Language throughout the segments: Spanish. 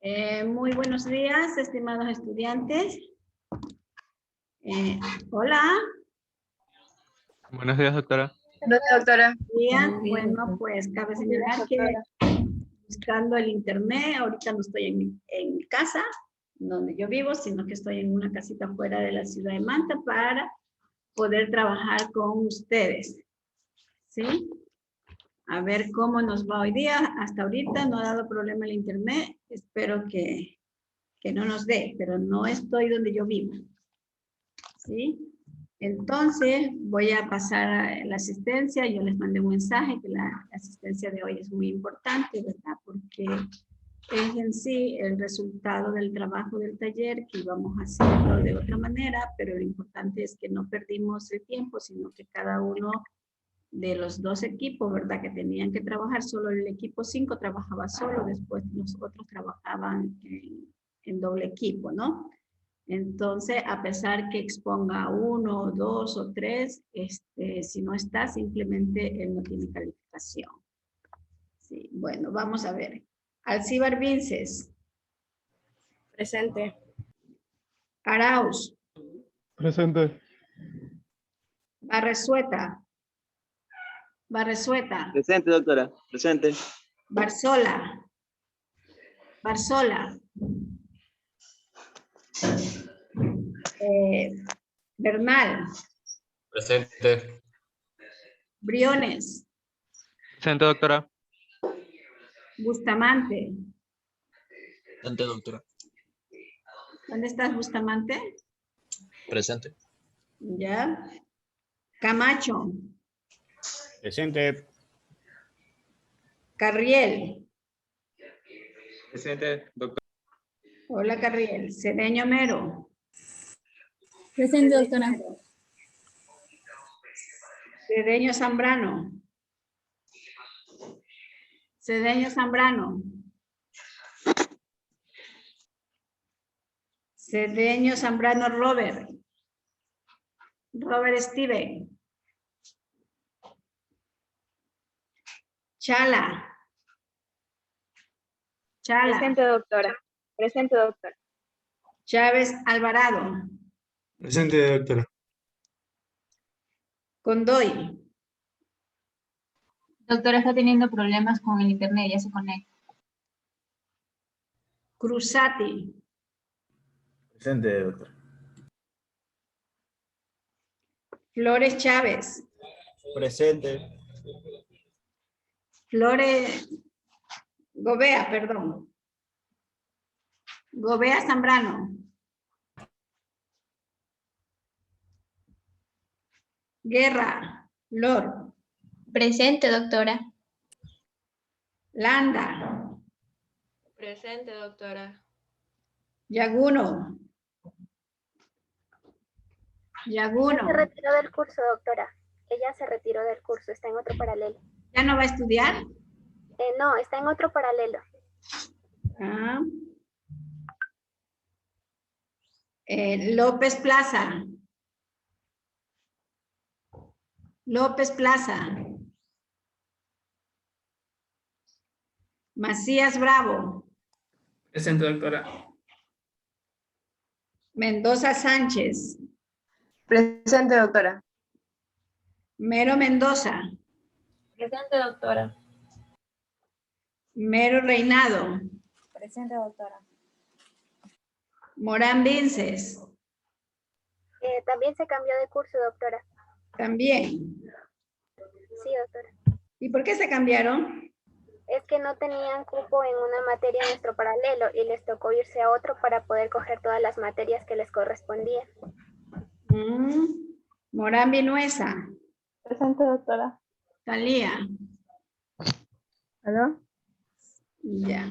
Muy buenos días, estimados estudiantes. Hola. Buenos días, doctora. Buenos días, doctora. Buenos días. Bueno, pues cabe señalar que buscando el internet, ahorita no estoy en mi casa, donde yo vivo, sino que estoy en una casita fuera de la ciudad de Manta para poder trabajar con ustedes. ¿Sí? A ver cómo nos va hoy día. Hasta ahorita no ha dado problema el internet. Espero que no nos dé, pero no estoy donde yo vivo. ¿Sí? Entonces, voy a pasar a la asistencia. Yo les mandé un mensaje que la asistencia de hoy es muy importante, ¿verdad? Porque es en sí el resultado del trabajo del taller, que íbamos a hacerlo de otra manera, pero lo importante es que no perdimos el tiempo, sino que cada uno de los dos equipos, ¿verdad? Que tenían que trabajar, solo el equipo 5 trabajaba solo, después los otros trabajaban en doble equipo, ¿no? Entonces, a pesar que exponga 1, 2 o 3, si no está, simplemente él no tiene calificación. Sí, bueno, vamos a ver. Alcibar Vinces. Presente. Arauz. Presente. Barresueta. Barresueta. Presente, doctora. Presente. Barzola. Barzola. Bernal. Presente. Briones. Presente, doctora. Bustamante. Presente, doctora. ¿Dónde estás, Bustamante? Presente. Ya. Camacho. Presente. Carriel. Presente, doctora. Hola, Carriel. Cedeño Mero. Presente, doctora. Cedeño Zambrano. Cedeño Zambrano. Cedeño Zambrano Robert. Robert Steven. Chala. Chala. Presente, doctora. Presente, doctora. Chávez Alvarado. Presente, doctora. Condoy. Doctora está teniendo problemas con el internet, ya se conecta. Cruzati. Presente, doctora. Flores Chávez. Presente. Flores Gobea, perdón. Gobea Zambrano. Guerra. Lor. Presente, doctora. Landa. Presente, doctora. Yaguno. Yaguno. Se retiró del curso, doctora. Ella se retiró del curso, está en otro paralelo. ¿Ya no va a estudiar? No, está en otro paralelo. Ah. López Plaza. López Plaza. Macías Bravo. Presente, doctora. Mendoza Sánchez. Presente, doctora. Mero Mendoza. Presente, doctora. Mero Reinado. Presente, doctora. Morán Vinces. También se cambió de curso, doctora. También. Sí, doctora. ¿Y por qué se cambiaron? Es que no tenían cupo en una materia en nuestro paralelo y les tocó irse a otro para poder coger todas las materias que les correspondían. Morán Vinuesa. Presente, doctora. Talía. ¿Aló? Ya.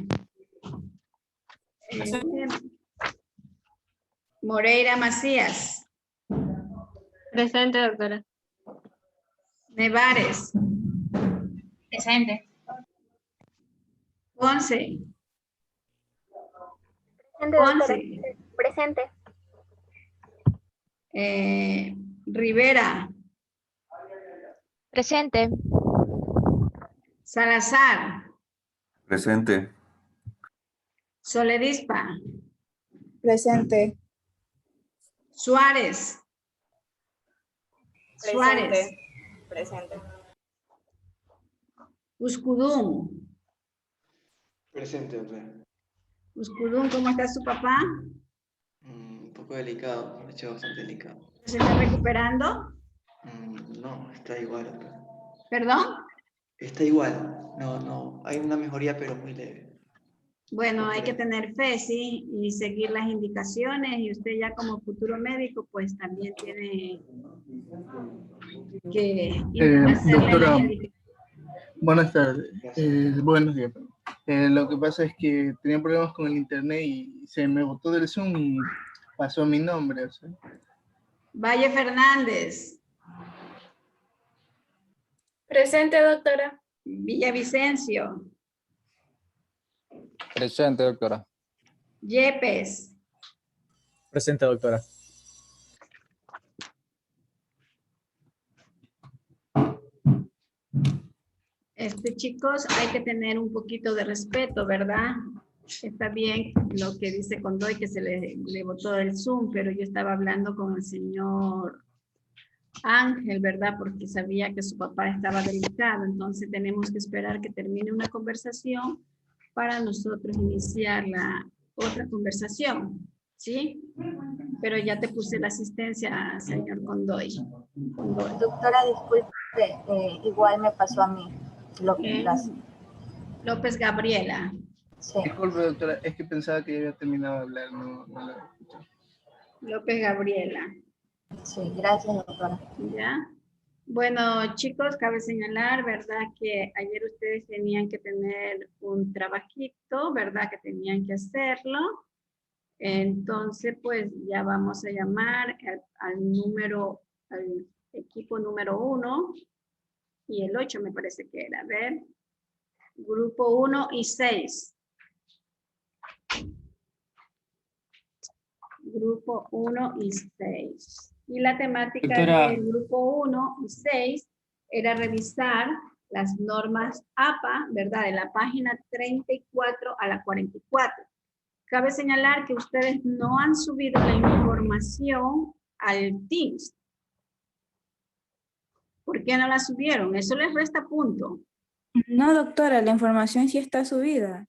Moreira Macías. Presente, doctora. Nevares. Presente. Ponce. Presente, doctora. Ponce. Presente. Rivera. Presente. Salazar. Presente. Soledispa. Presente. Suárez. Suárez. Presente. Uscudún. Presente, doctora. Uscudún, ¿cómo está su papá? Un poco delicado, de hecho bastante delicado. ¿Se está recuperando? No, está igual, doctora. ¿Perdón? Está igual. No, hay una mejoría, pero muy leve. Bueno, hay que tener fe, sí, y seguir las indicaciones, y usted ya como futuro médico, pues también tiene que hacerle doctora, las indicaciones. buenas tardes. Buenos días. Lo que pasa es que tenía problemas con el internet y se me botó del Zoom y pasó mi nombre. ¿Sí? Valle Fernández. Presente, doctora. Villavicencio. Presente, doctora. Yepes. Presente, doctora. Chicos, hay que tener un poquito de respeto, ¿verdad? Está bien lo que dice Condoy, que se le botó el Zoom, pero yo estaba hablando con el señor Ángel, ¿verdad? Porque sabía que su papá estaba delicado, entonces tenemos que esperar que termine una conversación para nosotros iniciar la otra conversación, ¿sí? Pero ya te puse la asistencia, señor Condoy. Doctora, disculpe, igual me pasó a mí. López Gabriela. Sí. Disculpe, doctora, es que pensaba que ya había terminado de hablar, no lo había escuchado. López Gabriela. Sí, gracias, doctora. ¿Ya? Bueno, chicos, cabe señalar, ¿verdad? Que ayer ustedes tenían que tener un trabajito, ¿verdad? Que tenían que hacerlo. Entonces, pues ya vamos a llamar al equipo número 1 y el 8 me parece que era. A ver, grupo 1 y 6. Grupo 1 y 6. Y la temática Doctora. del grupo 1 y 6 era revisar las normas APA, ¿verdad? De la página 34 a la 44. Cabe señalar que ustedes no han subido la información al Teams. ¿Por qué no la subieron? Eso les resta punto. No, doctora, la información sí está subida.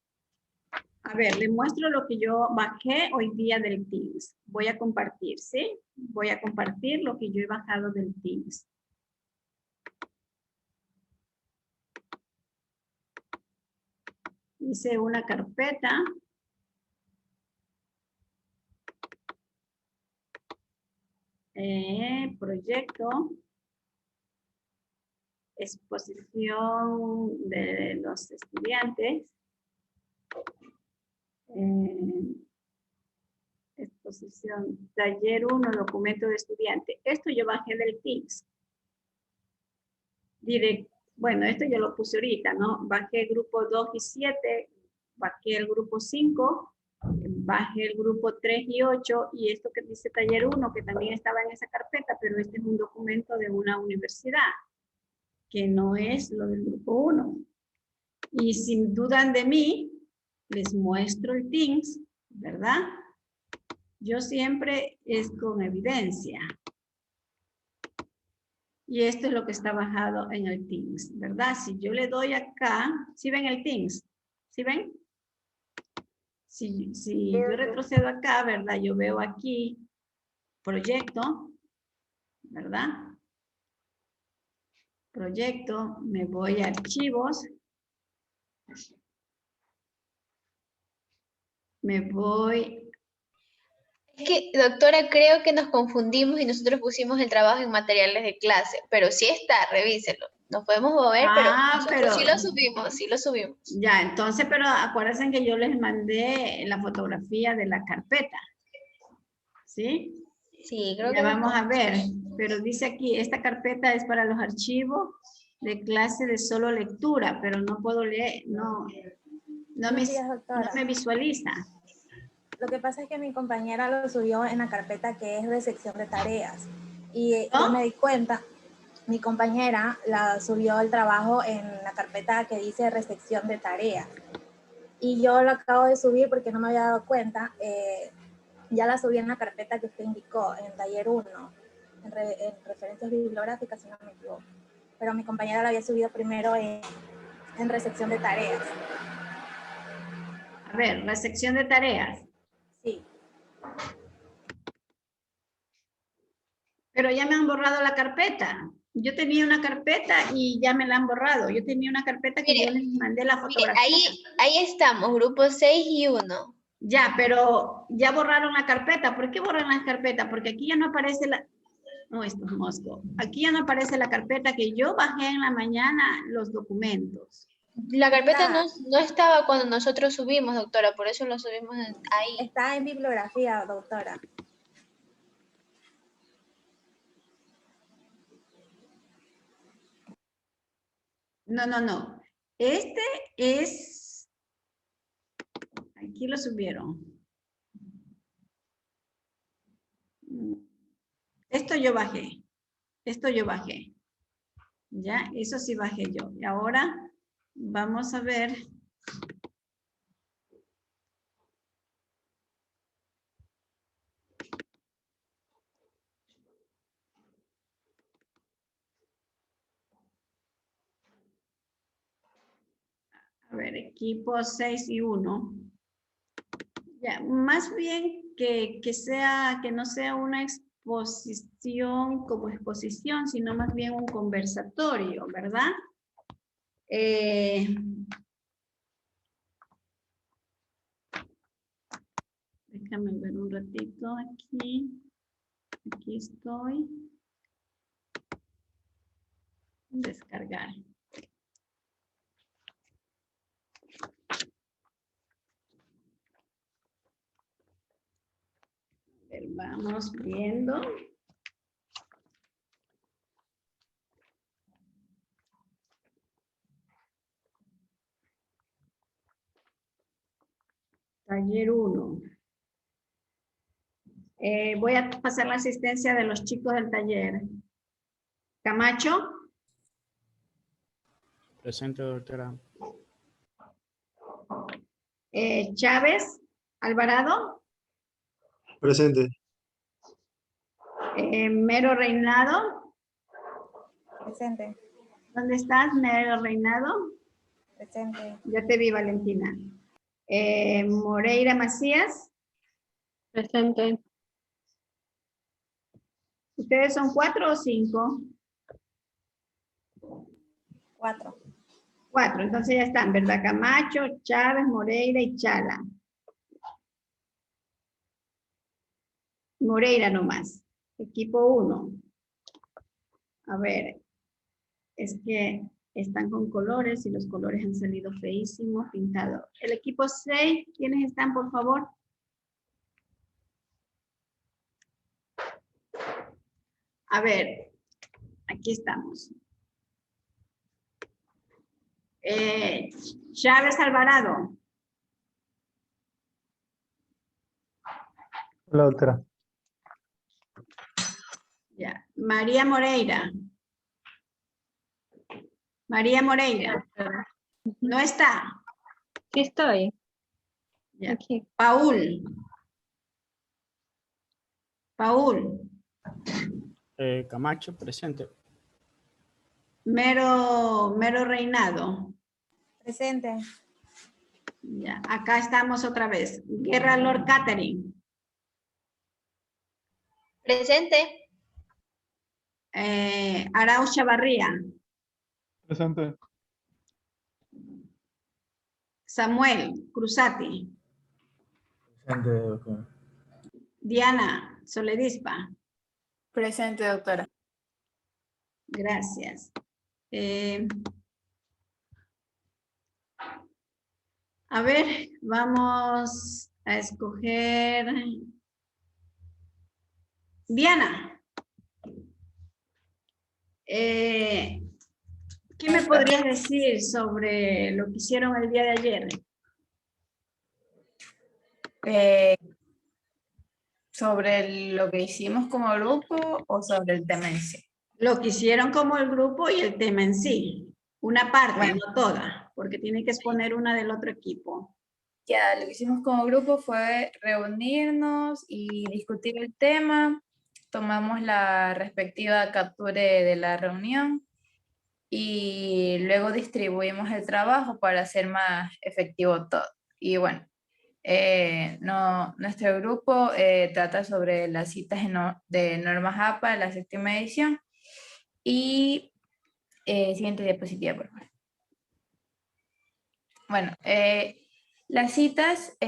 A ver, les muestro lo que yo bajé hoy día del Teams. Voy a compartir, ¿sí? Voy a compartir lo que yo he bajado del Teams. Hice una carpeta. Proyecto. Exposición de los estudiantes. Exposición, taller 1, documento de estudiante. Esto yo bajé del Teams. Bueno, esto yo lo puse ahorita, ¿no? Bajé el grupo 2 y 7, bajé el grupo 5, bajé el grupo 3 y 8, y esto que dice taller 1, que también estaba en esa carpeta, pero este es un documento de una universidad, que no es lo del grupo 1. Y si dudan de mí, les muestro el Teams, ¿verdad? Yo siempre es con evidencia. Y esto es lo que está bajado en el Teams, ¿verdad? Si yo le doy acá, ¿sí ven el Teams? ¿Sí ven? Si yo retrocedo acá, ¿verdad? Yo veo aquí proyecto, ¿verdad? Proyecto, me voy a archivos. Me voy. Es que, doctora, creo que nos confundimos y nosotros pusimos el trabajo en materiales de clase, pero sí está, revíselo. Nos podemos mover, pero sí lo subimos. Ya, entonces, pero acuérdense que yo les mandé la fotografía de la carpeta. ¿Sí? Sí, creo ya que vamos a ver, pero dice aquí, esta carpeta es para los archivos de clase de solo lectura, pero no puedo leer, no me visualiza. Lo que pasa es que mi compañera lo subió en la carpeta que es de sección de tareas. Y yo me di cuenta, mi compañera la subió el trabajo en la carpeta que dice recepción de tareas. y yo lo acabo de subir porque no me había dado cuenta. Ya la subí en la carpeta que usted indicó, en taller 1, en referencias bibliográficas, si no me equivoco. Pero mi compañera la había subido primero en recepción de tareas. A ver, recepción de tareas. Sí. Pero ya me han borrado la carpeta. Yo tenía una carpeta y ya me la han borrado. Yo tenía una carpeta que yo les mandé la fotografía. Ahí estamos, grupo 6 y 1. Ya, pero ya borraron la carpeta. ¿Por qué borran la carpeta? Porque aquí ya no aparece la... No, esto es mosco. Aquí ya no aparece la carpeta que yo bajé en la mañana los documentos. La carpeta no estaba cuando nosotros subimos, doctora, por eso lo subimos ahí. Está en bibliografía, doctora. No. Este es... Aquí lo subieron. Esto yo bajé. Ya, eso sí bajé yo. Y ahora vamos a ver. A ver, equipo 6 y 1. Ya, más bien que no sea una exposición como exposición, sino más bien un conversatorio, ¿verdad? Déjame ver un ratito aquí. Aquí estoy. Descargar. Vamos viendo. Taller 1. Voy a pasar la asistencia de los chicos del taller. Camacho. Presente, doctora. Chávez Alvarado. Presente. Mero Reinado. Presente. ¿Dónde estás, Mero Reinado? Presente. Ya te vi, Valentina. Moreira Macías. Presente. ¿Ustedes son 4 o 5? 4. 4, entonces ya están, ¿verdad? Camacho, Chávez, Moreira y Chala. Moreira nomás. Equipo 1. A ver, es que están con colores y los colores han salido feísimos, pintados. El equipo 6, ¿quiénes están, por favor? A ver, aquí estamos. Chávez Alvarado. Hola, doctora. Ya. María Moreira. María Moreira. ¿No está? Sí estoy. Ya. Aquí. Paul. Camacho, presente. Mero Reinado. Presente. Ya, acá estamos otra vez. Guerra Lord Catherine. Presente. Arauz Chavarría. Presente. Samuel Cruzati. Presente, doctora. Diana Soledispa. Presente, doctora. Gracias. A ver, vamos a escoger. Diana. ¿Qué me podrías decir sobre lo que hicieron el día de ayer? ¿Sobre lo que hicimos como grupo o sobre el tema en sí? Lo que hicieron como el grupo y el tema en sí. Una parte, Bueno. no toda, porque tiene que exponer una del otro equipo. Ya, lo que hicimos como grupo fue reunirnos y discutir el tema. Tomamos la respectiva captura de la reunión y luego distribuimos el trabajo para hacer más efectivo todo. Y bueno, nuestro grupo trata sobre las citas de normas APA de la 7ª edición. Y siguiente diapositiva, por favor. Bueno, las citas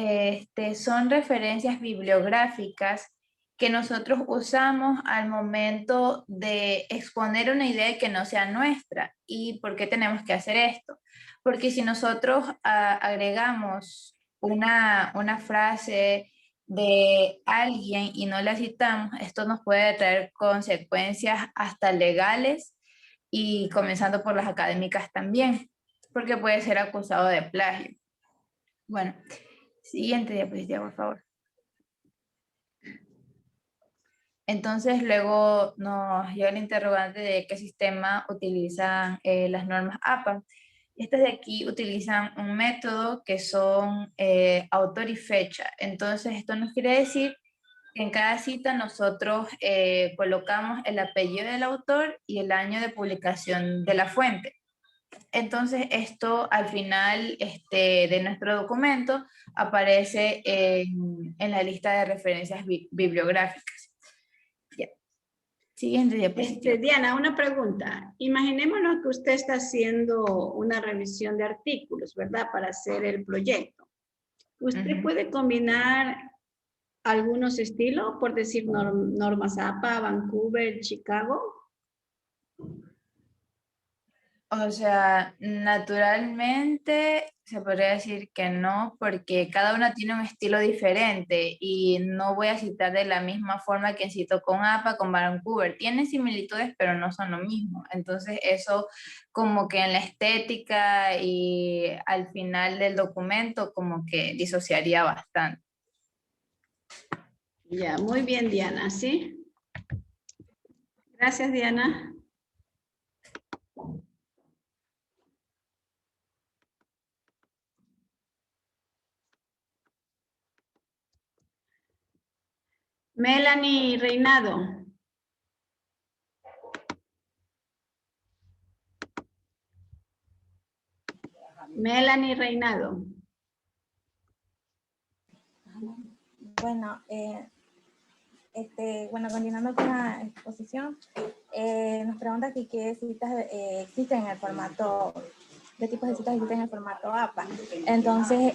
son referencias bibliográficas que nosotros usamos al momento de exponer una idea que no sea nuestra. ¿Y por qué tenemos que hacer esto? Porque si nosotros agregamos una frase de alguien y no la citamos, esto nos puede traer consecuencias hasta legales y comenzando por las académicas también, porque puede ser acusado de plagio. Bueno, siguiente diapositiva, por favor. Entonces, luego nos llega el interrogante de qué sistema utilizan las normas APA. Estas de aquí utilizan un método que son autor y fecha. Entonces, esto nos quiere decir que en cada cita nosotros colocamos el apellido del autor y el año de publicación de la fuente. Entonces, esto al final de nuestro documento aparece en la lista de referencias bibliográficas. Ya. Siguiente diapositiva. Diana, una pregunta. Imaginémonos que usted está haciendo una revisión de artículos, ¿verdad? Para hacer el proyecto. ¿Usted puede combinar algunos estilos, por decir normas APA, Vancouver, Chicago? O sea, naturalmente se podría decir que no, porque cada una tiene un estilo diferente y no voy a citar de la misma forma que cito con APA, con Vancouver. Tienen similitudes, pero no son lo mismo. Entonces eso como que en la estética y al final del documento como que disociaría bastante. Ya, muy bien, Diana, ¿sí? Gracias, Diana. Melanie Reinado. Melanie Reinado. Bueno, continuando con la exposición, nos pregunta aquí qué citas existen en el formato, qué tipos de citas existen en el formato APA. Entonces,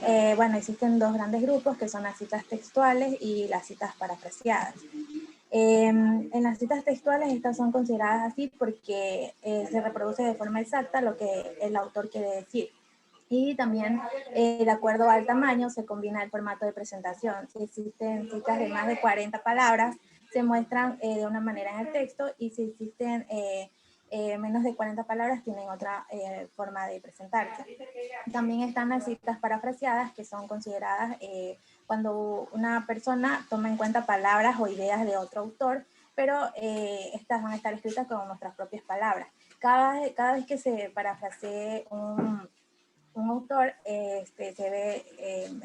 existen dos grandes grupos que son las citas textuales y las citas parafraseadas. En las citas textuales estas son consideradas así porque se reproduce de forma exacta lo que el autor quiere decir. Y también, de acuerdo al tamaño, se combina el formato de presentación. Si existen citas de más de 40 palabras, se muestran de una manera en el texto, y si existen menos de 40 palabras, tienen otra forma de presentarse. También están las citas parafraseadas, que son consideradas cuando una persona toma en cuenta palabras o ideas de otro autor, pero estas van a estar escritas con nuestras propias palabras. Cada vez que se parafrasee un autor, es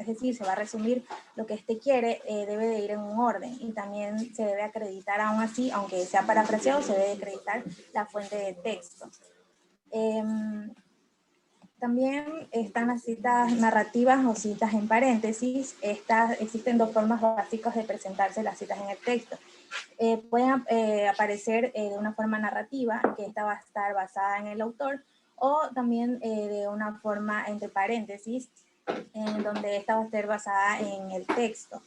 decir, se va a resumir lo que quiere, debe de ir en un orden, y también se debe acreditar, aún así, aunque sea parafraseado, se debe acreditar la fuente de texto. También están las citas narrativas o citas en paréntesis. Existen dos formas básicas de presentarse las citas en el texto. Pueden aparecer de una forma narrativa, que esta va a estar basada en el autor, o también de una forma entre paréntesis, en donde esta va a estar basada en el texto.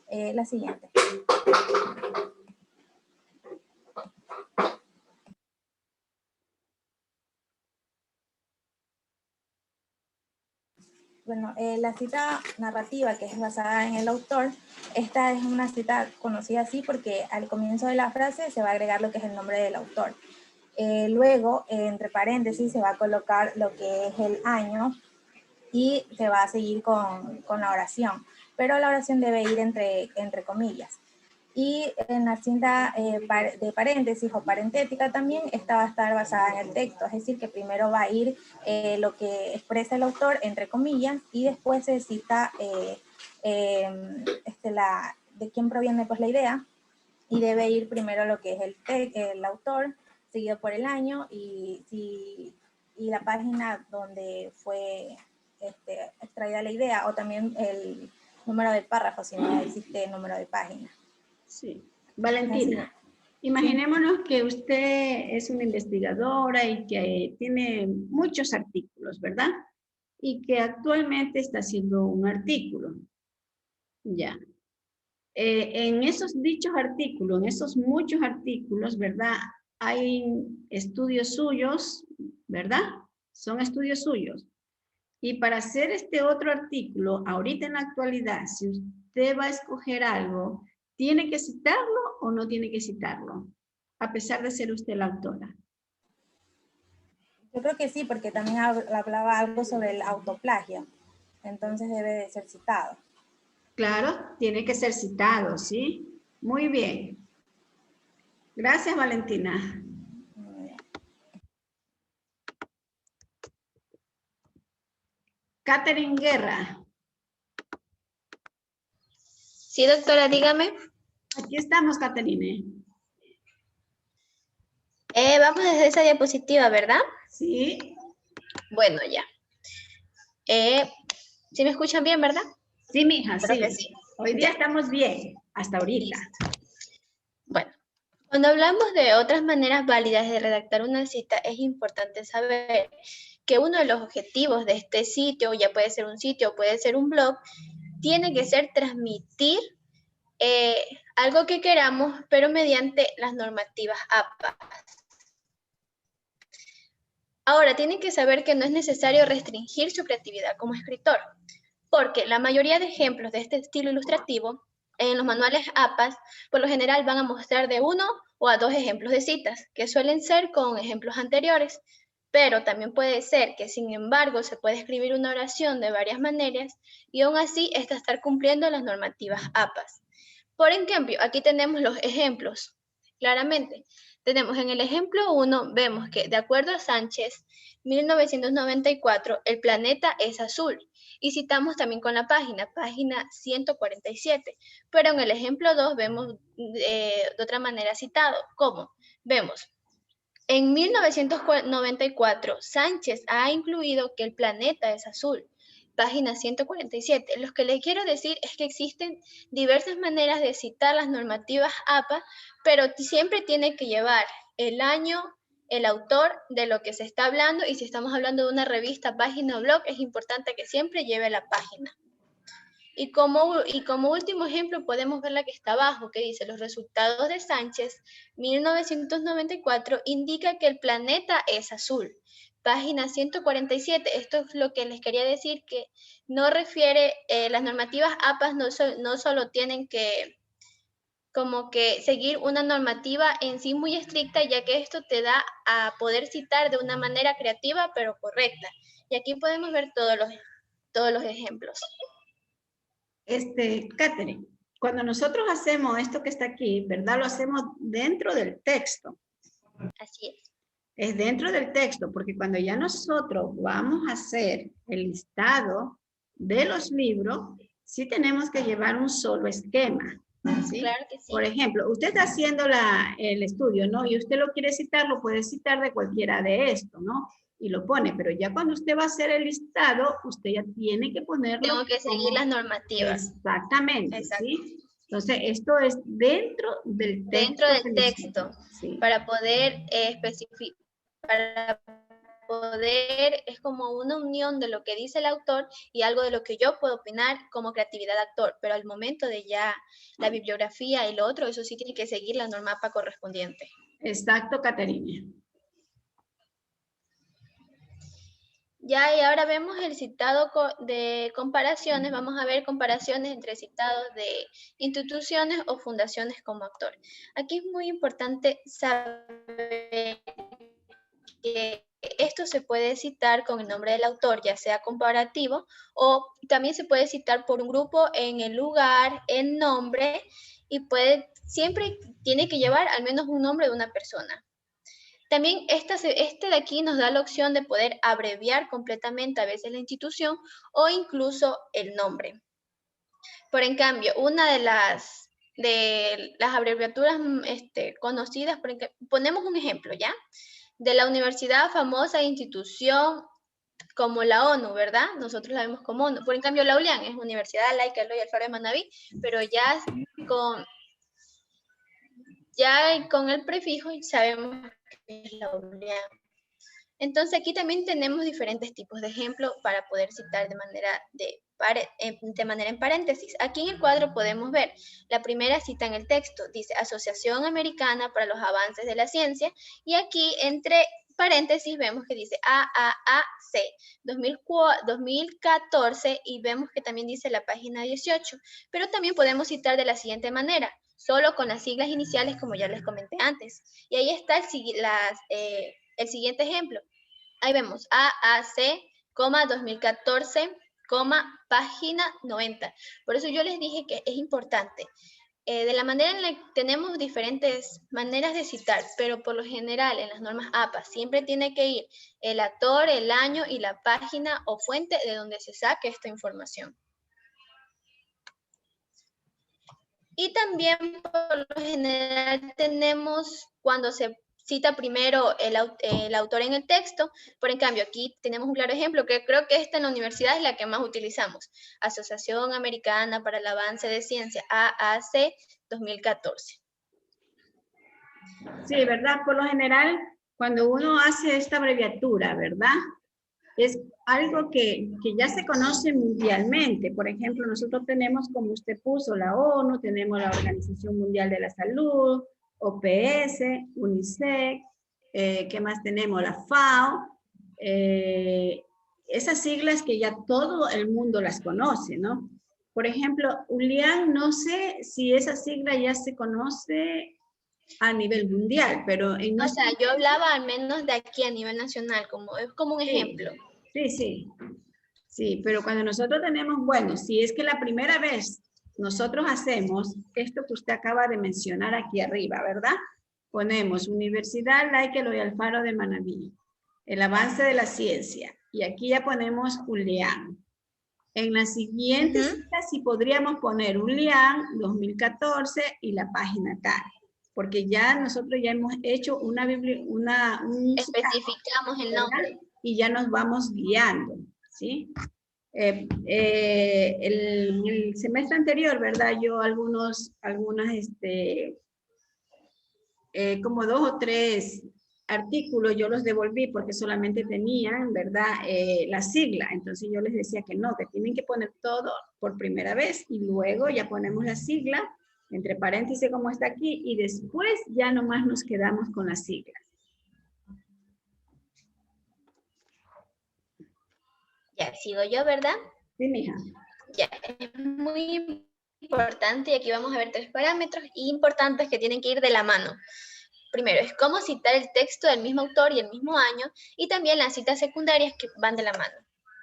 La siguiente. Bueno, la cita narrativa, que es basada en el autor, esta es una cita conocida así porque al comienzo de la frase se va a agregar lo que es el nombre del autor. Luego, entre paréntesis, se va a colocar lo que es el año y se va a seguir con la oración, pero la oración debe ir entre comillas. Y en la cinta de paréntesis o parentética también, esta va a estar basada en el texto, es decir, que primero va a ir lo que expresa el autor, entre comillas, y después se cita de quién proviene pues la idea, y debe ir primero lo que es el autor, seguido por el año y la página donde fue extraída la idea, o también el número del párrafo, si no existe el número de página. Sí. Valentina, imaginémonos que usted es una investigadora y que tiene muchos artículos, ¿verdad? Y que actualmente está haciendo un artículo. Ya. En esos dichos artículos, en esos muchos artículos, ¿verdad? Hay estudios suyos, ¿verdad? Son estudios suyos. Y para hacer este otro artículo, ahorita en la actualidad, si usted va a escoger algo, ¿tiene que citarlo o no tiene que citarlo? A pesar de ser usted la autora. Yo creo que sí, porque también hablaba algo sobre el autoplagio. Entonces debe de ser citado. Claro, tiene que ser citado, ¿sí? Muy bien. Gracias, Valentina. Catherine Guerra. Sí, doctora, dígame. Aquí estamos, Catherine. Vamos desde esa diapositiva, ¿verdad? Sí. Bueno, ya. ¿Sí me escuchan bien, verdad? Sí, mija, sí. Que sí. Hoy día estamos bien, hasta ahorita. Bueno, cuando hablamos de otras maneras válidas de redactar una cita, es importante saber que uno de los objetivos de este sitio, ya puede ser un sitio, puede ser un blog, tiene que ser transmitir algo que queramos, pero mediante las normativas APA. Ahora, tienen que saber que no es necesario restringir su creatividad como escritor, porque la mayoría de ejemplos de este estilo ilustrativo en los manuales APA, por lo general van a mostrar de 1 o a 2 ejemplos de citas, que suelen ser con ejemplos anteriores, pero también puede ser que, sin embargo, se puede escribir una oración de varias maneras y aún así esta estar cumpliendo las normativas APA. Por ejemplo, aquí tenemos los ejemplos. Claramente, tenemos en el ejemplo 1, vemos que de acuerdo a Sánchez, 1994, el planeta es azul. Y citamos también con la página 147. Pero en el ejemplo 2 vemos de otra manera citado. ¿Cómo? Vemos, en 1994, Sánchez ha incluido que el planeta es azul. Página 147. Lo que les quiero decir es que existen diversas maneras de citar las normativas APA, pero siempre tiene que llevar el año, el autor de lo que se está hablando, y si estamos hablando de una revista, página o blog, es importante que siempre lleve la página. Y como último ejemplo podemos ver la que está abajo, que dice: los resultados de Sánchez, 1994, indica que el planeta es azul. Página 147, esto es lo que les quería decir, que no refiere, las normativas APA no solo tienen que como que seguir una normativa en sí muy estricta, ya que esto te da a poder citar de una manera creativa pero correcta. Y aquí podemos ver todos los ejemplos. Catherine, cuando nosotros hacemos esto que está aquí, ¿verdad? Lo hacemos dentro del texto. Así es. Es dentro del texto, porque cuando ya nosotros vamos a hacer el listado de los libros, sí tenemos que llevar un solo esquema, ¿sí? Claro que sí. Por ejemplo, usted está haciendo el estudio, ¿no? Y usted lo quiere citar, lo puede citar de cualquiera de estos, ¿no? Y lo pone, pero ya cuando usted va a hacer el listado, usted ya tiene que ponerlo. Tengo que seguir las normativas. Exactamente, exacto. ¿sí? Entonces, esto es dentro del texto. Dentro del texto, sí. Para poder especificar, para poder, es como una unión de lo que dice el autor y algo de lo que yo puedo opinar como creatividad de actor, pero al momento de ya la bibliografía y lo otro, eso sí tiene que seguir la norma APA correspondiente. Exacto, Caterina. Ya, y ahora vemos el citado de comparaciones. Vamos a ver comparaciones entre citados de instituciones o fundaciones como actor. Aquí es muy importante saber que esto se puede citar con el nombre del autor, ya sea comparativo, o también se puede citar por un grupo en el lugar, el nombre y siempre tiene que llevar al menos un nombre de una persona. También este de aquí nos da la opción de poder abreviar completamente a veces la institución o incluso el nombre. Por en cambio, una de las abreviaturas conocidas, ponemos un ejemplo, ¿ya? De la universidad famosa institución como la ONU, ¿verdad? Nosotros la vemos como ONU. Por en cambio, la ULIAN es Universidad Laica Eloy Alfaro de Manabí, pero ya con el prefijo sabemos que es la ULIAN. Entonces aquí también tenemos diferentes tipos de ejemplos para poder citar de manera en paréntesis. Aquí en el cuadro podemos ver la primera cita en el texto. Dice Asociación Americana para los Avances de la Ciencia, y aquí entre paréntesis vemos que dice AAAC 2014, y vemos que también dice la página 18. Pero también podemos citar de la siguiente manera, solo con las siglas iniciales como ya les comenté antes. Y ahí está el siguiente ejemplo. Ahí vemos AAC, 2014, página 90. Por eso yo les dije que es importante. De la manera en la que tenemos diferentes maneras de citar, pero por lo general en las normas APA siempre tiene que ir el autor, el año y la página o fuente de donde se saque esta información. Y también por lo general tenemos cuando se cita primero el autor en el texto. Por en cambio, aquí tenemos un claro ejemplo que creo que esta en la universidad es la que más utilizamos. Asociación Americana para el Avance de Ciencia, AAC 2014. Sí, ¿verdad? Por lo general, cuando uno hace esta abreviatura, ¿verdad? Es algo que ya se conoce mundialmente. Por ejemplo, nosotros tenemos, como usted puso, la ONU, tenemos la Organización Mundial de la Salud, OPS, UNICEF, ¿qué más tenemos? La FAO. Esas siglas que ya todo el mundo las conoce, ¿no? Por ejemplo, ULIAN, no sé si esa sigla ya se conoce a nivel mundial, pero... O sea, yo hablaba al menos de aquí a nivel nacional, es como un ejemplo. Sí, pero cuando nosotros tenemos, bueno, si es que la primera vez nosotros hacemos esto que usted acaba de mencionar aquí arriba, ¿verdad? Ponemos Universidad Laica Eloy Alfaro de Manabí, el avance de la ciencia, y aquí ya ponemos ULIAN. En la siguiente cita sí podríamos poner ULIAN 2014 y la página tal, porque ya nosotros ya hemos hecho especificamos el nombre. Y ya nos vamos guiando, ¿sí? El semestre anterior, ¿verdad? Yo como 2 o 3 artículos yo los devolví porque solamente tenían, ¿verdad? La sigla. Entonces yo les decía que no, que tienen que poner todo por primera vez y luego ya ponemos la sigla, entre paréntesis como está aquí, y después ya nomás nos quedamos con las siglas. Ya, sigo yo, ¿verdad? Sí, mija. Ya, es muy importante, y aquí vamos a ver 3 parámetros importantes que tienen que ir de la mano. Primero, es cómo citar el texto del mismo autor y el mismo año, y también las citas secundarias que van de la mano.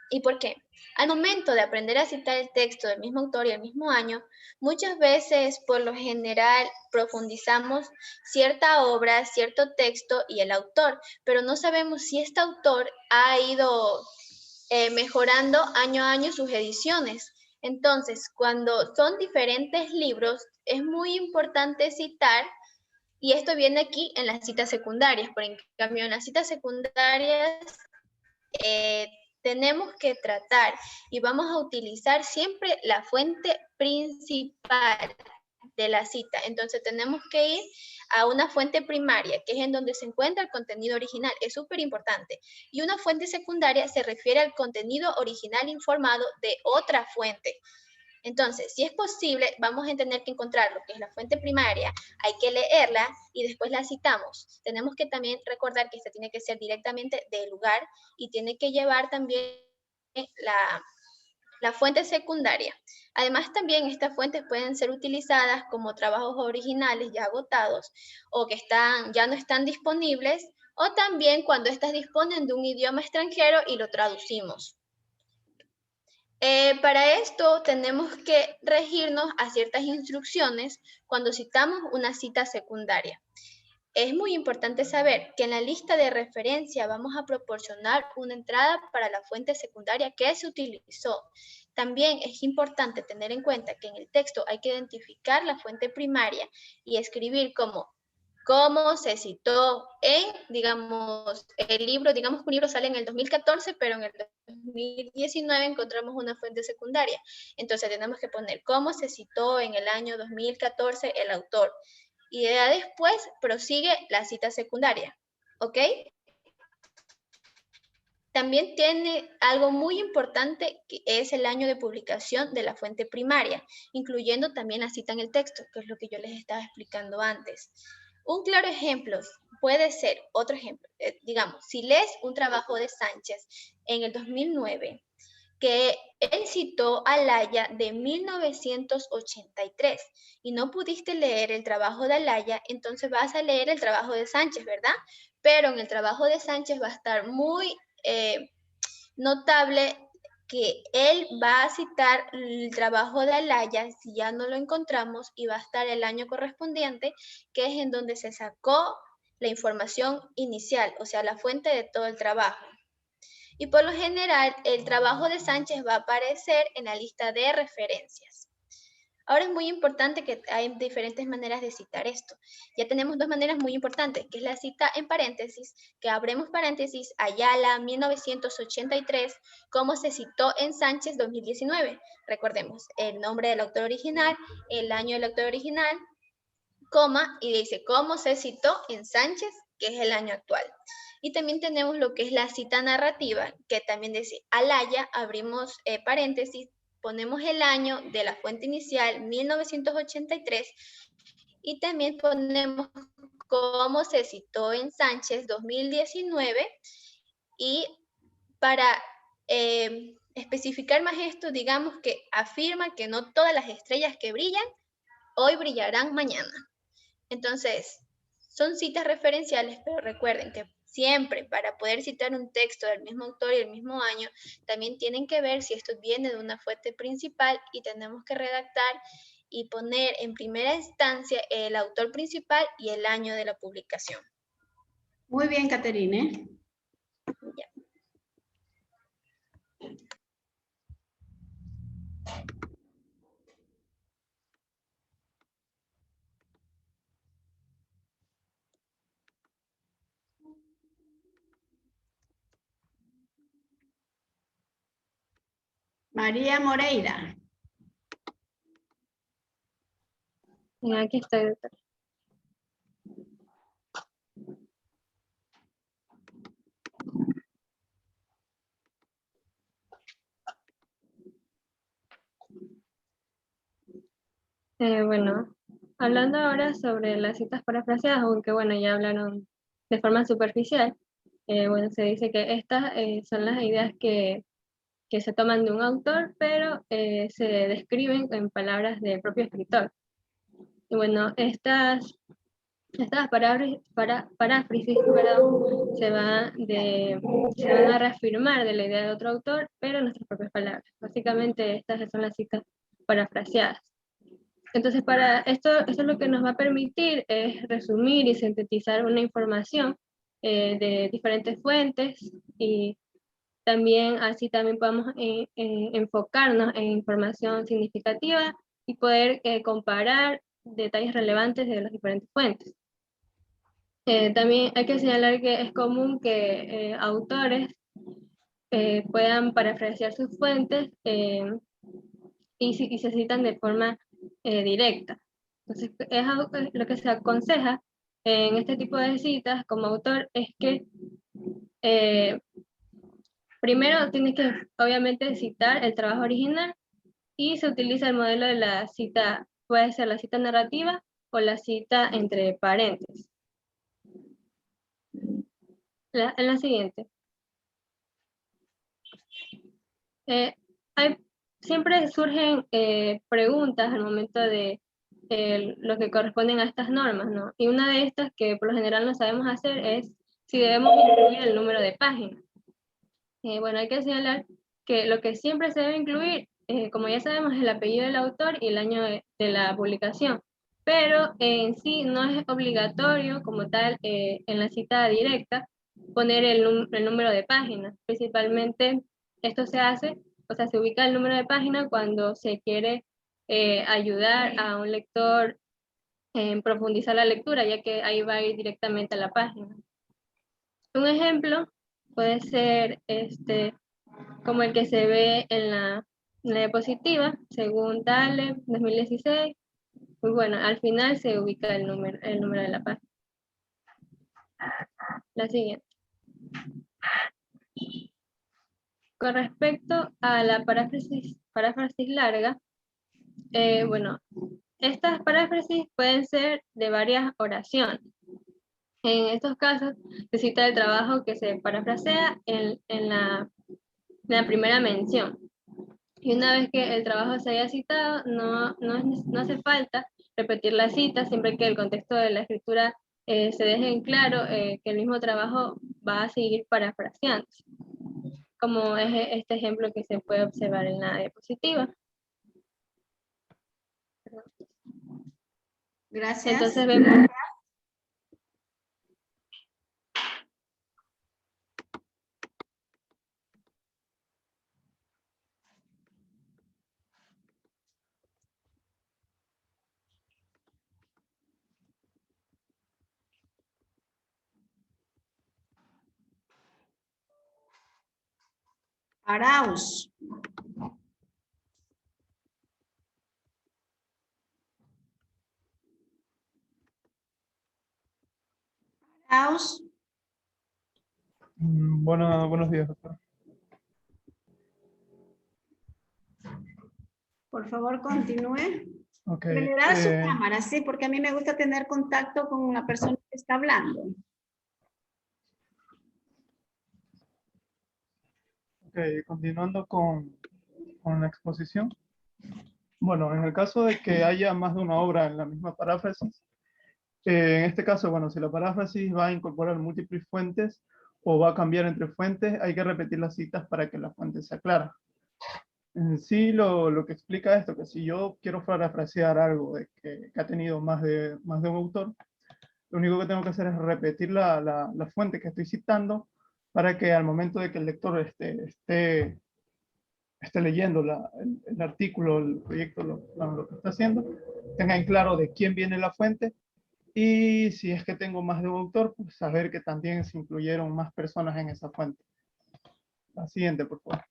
¿Y por qué? Al momento de aprender a citar el texto del mismo autor y el mismo año, muchas veces, por lo general, profundizamos cierta obra, cierto texto y el autor, pero no sabemos si este autor ha ido mejorando año a año sus ediciones. Entonces, cuando son diferentes libros, es muy importante citar, y esto viene aquí en las citas secundarias. Por en cambio, en las citas secundarias tenemos que tratar y vamos a utilizar siempre la fuente principal de la cita. Entonces tenemos que ir a una fuente primaria, que es en donde se encuentra el contenido original. Es súper importante. Y una fuente secundaria se refiere al contenido original informado de otra fuente. Entonces, si es posible, vamos a tener que encontrar lo que es la fuente primaria, hay que leerla y después la citamos. Tenemos que también recordar que esta tiene que ser directamente del lugar y tiene que llevar también la fuente secundaria. Además, también estas fuentes pueden ser utilizadas como trabajos originales ya agotados o que ya no están disponibles, o también cuando estas disponen de un idioma extranjero y lo traducimos. Para esto tenemos que regirnos a ciertas instrucciones cuando citamos una cita secundaria. Es muy importante saber que en la lista de referencia vamos a proporcionar una entrada para la fuente secundaria que se utilizó. También es importante tener en cuenta que en el texto hay que identificar la fuente primaria y escribir cómo se citó en, digamos, el libro. Digamos que un libro sale en el 2014, pero en el 2019 encontramos una fuente secundaria. Entonces tenemos que poner cómo se citó en el año 2014 el autor. Y ya después prosigue la cita secundaria, ¿ok? También tiene algo muy importante que es el año de publicación de la fuente primaria, incluyendo también la cita en el texto, que es lo que yo les estaba explicando antes. Un claro ejemplo puede ser, otro ejemplo, digamos, si lees un trabajo de Sánchez en el 2009, que él citó a Alaya de 1983 y no pudiste leer el trabajo de Alaya, entonces vas a leer el trabajo de Sánchez, ¿verdad? Pero en el trabajo de Sánchez va a estar muy notable que él va a citar el trabajo de Alaya, si ya no lo encontramos, y va a estar el año correspondiente, que es en donde se sacó la información inicial, o sea, la fuente de todo el trabajo. Y por lo general, el trabajo de Sánchez va a aparecer en la lista de referencias. Ahora es muy importante que hay diferentes maneras de citar esto. Ya tenemos dos maneras muy importantes, que es la cita en paréntesis, que abrimos paréntesis, Ayala, 1983, como se citó en Sánchez 2019. Recordemos, el nombre del autor original, el año del autor original, coma, y dice cómo se citó en Sánchez, que es el año actual. Y también tenemos lo que es la cita narrativa, que también dice Alaya, abrimos paréntesis, ponemos el año de la fuente inicial, 1983, y también ponemos cómo se citó en Sánchez 2019, y para especificar más esto, digamos que afirma que no todas las estrellas que brillan, hoy brillarán mañana. Entonces, son citas referenciales, pero recuerden que siempre para poder citar un texto del mismo autor y el mismo año, también tienen que ver si esto viene de una fuente principal y tenemos que redactar y poner en primera instancia el autor principal y el año de la publicación. Muy bien, Caterine. Ya. María Moreira. Aquí estoy, doctor. Bueno, hablando ahora sobre las citas parafraseadas, aunque bueno, ya hablaron de forma superficial, bueno, se dice que estas son las ideas que se toman de un autor, pero se describen en palabras del propio escritor. Y bueno, estas paráfrasis, perdón, se van a reafirmar de la idea de otro autor, pero en nuestras propias palabras. Básicamente estas son las citas parafraseadas. Entonces, para esto es lo que nos va a permitir es resumir y sintetizar una información de diferentes fuentes, y también así también podemos enfocarnos en información significativa y poder comparar detalles relevantes de las diferentes fuentes. También hay que señalar que es común que autores puedan parafrasear sus fuentes y se citan de forma directa. Entonces, lo que se aconseja en este tipo de citas como autor es que primero tienes que obviamente citar el trabajo original, y se utiliza el modelo de la cita, puede ser la cita narrativa o la cita entre paréntesis. En la siguiente. Siempre surgen preguntas al momento de lo que corresponden a estas normas, ¿no? Y una de estas que por lo general no sabemos hacer es si debemos incluir el número de página. Bueno, hay que señalar que lo que siempre se debe incluir, como ya sabemos, es el apellido del autor y el año de la publicación, pero en sí no es obligatorio como tal en la cita directa poner el número de página. Principalmente esto se hace, o sea, se ubica el número de página cuando se quiere ayudar a un lector en profundizar la lectura, ya que ahí va a ir directamente a la página. Un ejemplo puede ser como el que se ve en la diapositiva, según Tale, 2016. Pues bueno, al final se ubica el número de la página. La siguiente. Con respecto a la paráfrasis larga, bueno, estas paráfrasis pueden ser de varias oraciones. En estos casos, se cita el trabajo que se parafrasea en la primera mención. Y una vez que el trabajo se haya citado, no hace falta repetir la cita, siempre que el contexto de la escritura se deje en claro que el mismo trabajo va a seguir parafraseándose, como es este ejemplo que se puede observar en la diapositiva. Gracias. Entonces vemos... Arauz. Arauz. Buenos días, doctor. Por favor, continúe. Okay. Generar su cámara, sí, porque a mí me gusta tener contacto con la persona que está hablando. Ok, continuando con la exposición. Bueno, en el caso de que haya más de una obra en la misma paráfrasis, en este caso, bueno, si la paráfrasis va a incorporar múltiples fuentes o va a cambiar entre fuentes, hay que repetir las citas para que la fuente sea clara. En sí, lo que explica esto, que si yo quiero parafrasear algo que ha tenido más de un autor, lo único que tengo que hacer es repetir la fuente que estoy citando para que al momento de que el lector esté leyendo el artículo, el proyecto, lo que está haciendo, tenga en claro de quién viene la fuente, y si es que tengo más de un autor, pues saber que también se incluyeron más personas en esa fuente. La siguiente, por favor.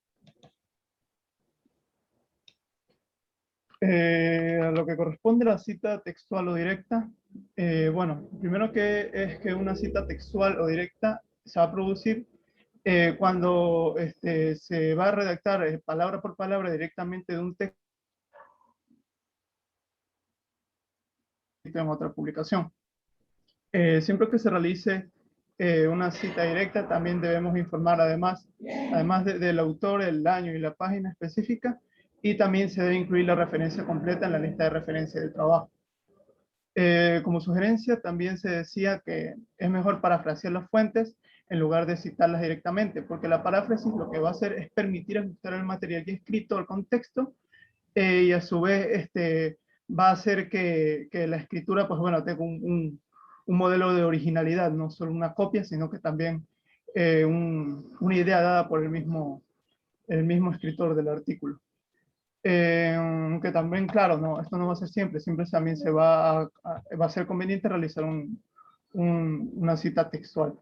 A lo que corresponde a la cita textual o directa, bueno, primero es que una cita textual o directa se va a producir cuando se va a redactar palabra por palabra directamente de un texto en otra publicación. Siempre que se realice una cita directa, también debemos informar además del autor, el año y la página específica, y también se debe incluir la referencia completa en la lista de referencia del trabajo. Como sugerencia, también se decía que es mejor parafrasear las fuentes en lugar de citarlas directamente, porque la paráfrasis lo que va a hacer es permitir ajustar el material ya escrito al contexto, y a su vez va a hacer que la escritura, pues bueno, tenga un modelo de originalidad, no solo una copia, sino que también una idea dada por el mismo escritor del artículo. Que también, claro, no, esto no va a ser siempre también va a ser conveniente realizar una cita textual.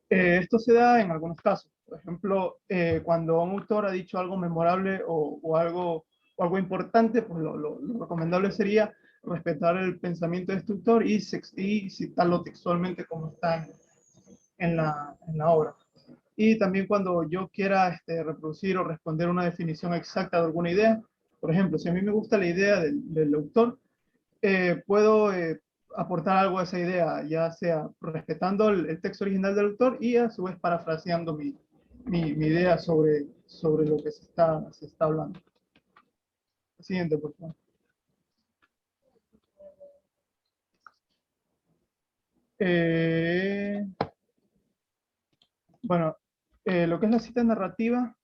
Esto se da en algunos casos. Por ejemplo, cuando un autor ha dicho algo memorable o algo importante, pues lo recomendable sería respetar el pensamiento de este autor y citarlo textualmente como está en la obra. Y también cuando yo quiera reproducir o responder una definición exacta de alguna idea, por ejemplo, si a mí me gusta la idea del autor, puedo aportar algo a esa idea, ya sea respetando el texto original del autor y a su vez parafraseando mi idea sobre lo que se está hablando. Siguiente, por favor. Bueno, lo que es la cita narrativa,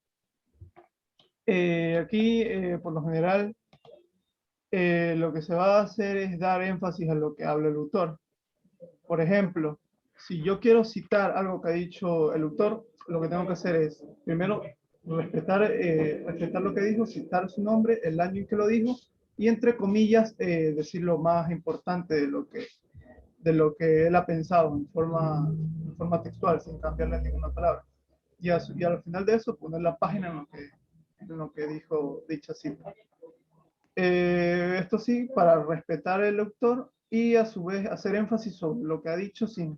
Aquí, por lo general, lo que se va a hacer es dar énfasis a lo que habla el autor. Por ejemplo, si yo quiero citar algo que ha dicho el autor, lo que tengo que hacer es, primero, respetar lo que dijo, citar su nombre, el año en que lo dijo, y entre comillas, decir lo más importante de lo que él ha pensado en forma textual, sin cambiarle ninguna palabra. Y al final de eso, poner la página en lo que dijo dicha cita. Esto sí, para respetar el autor y a su vez hacer énfasis sobre lo que ha dicho sin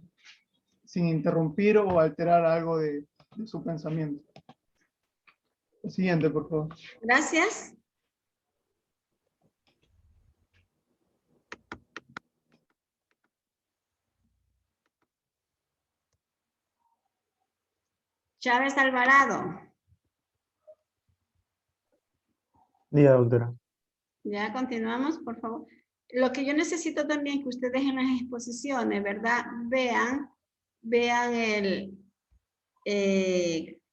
interrumpir o alterar algo de su pensamiento. El siguiente, por favor. Gracias. Chávez Alvarado. Diga, doctora. Ya continuamos, por favor. Lo que yo necesito también que ustedes en las exposiciones, ¿verdad? Vean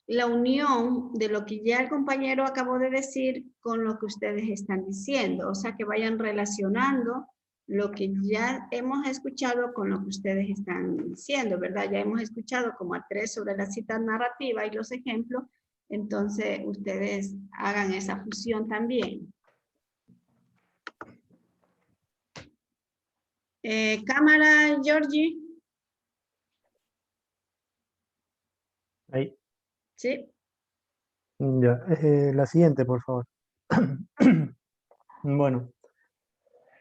la unión de lo que ya el compañero acabó de decir con lo que ustedes están diciendo. O sea, que vayan relacionando lo que ya hemos escuchado con lo que ustedes están diciendo, ¿verdad? Ya hemos escuchado como a 3 sobre la cita narrativa y los ejemplos. Entonces, ustedes hagan esa fusión también. Cámara, Georgie. Ahí. Sí. Ya. La siguiente, por favor. Bueno,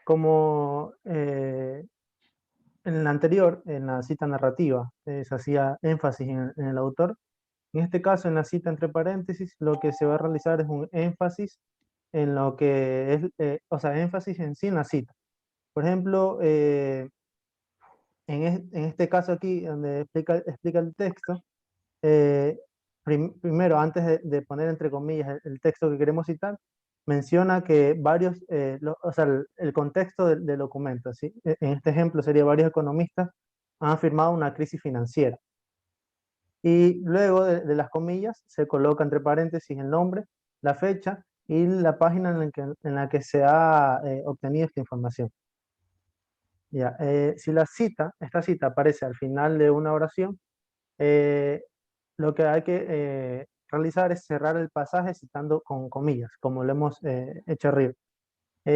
como en la anterior, en la cita narrativa, se hacía énfasis en el autor. En este caso, en la cita entre paréntesis, lo que se va a realizar es un énfasis en lo que es, o sea, énfasis en sí en la cita. Por ejemplo, en este caso aquí, donde explica el texto, primero, antes de poner entre comillas el texto que queremos citar, menciona que varios, o sea, el contexto del documento, ¿sí? En este ejemplo sería varios economistas han afirmado una crisis financiera. Y luego de las comillas se coloca entre paréntesis el nombre, la fecha y la página en la que se ha obtenido esta información. Ya, si esta cita aparece al final de una oración, lo que hay que realizar es cerrar el pasaje citando con comillas, como lo hemos hecho arriba.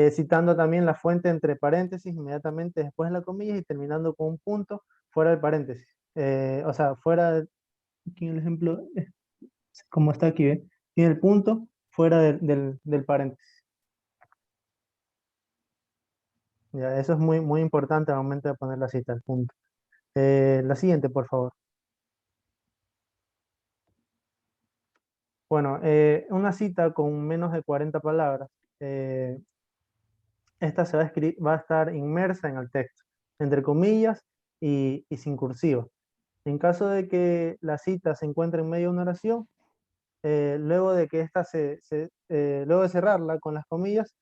Citando también la fuente entre paréntesis inmediatamente después de la comilla y terminando con un punto fuera del paréntesis. O sea, aquí el ejemplo, como está aquí, ¿ve? Tiene el punto fuera del paréntesis. Ya, eso es muy, muy importante al momento de poner la cita, el punto. La siguiente, por favor. Bueno, una cita con menos de 40 palabras, esta va a estar inmersa en el texto, entre comillas y sin cursiva. En caso de que la cita se encuentre en medio de una oración, luego de que luego de cerrarla con las comillas,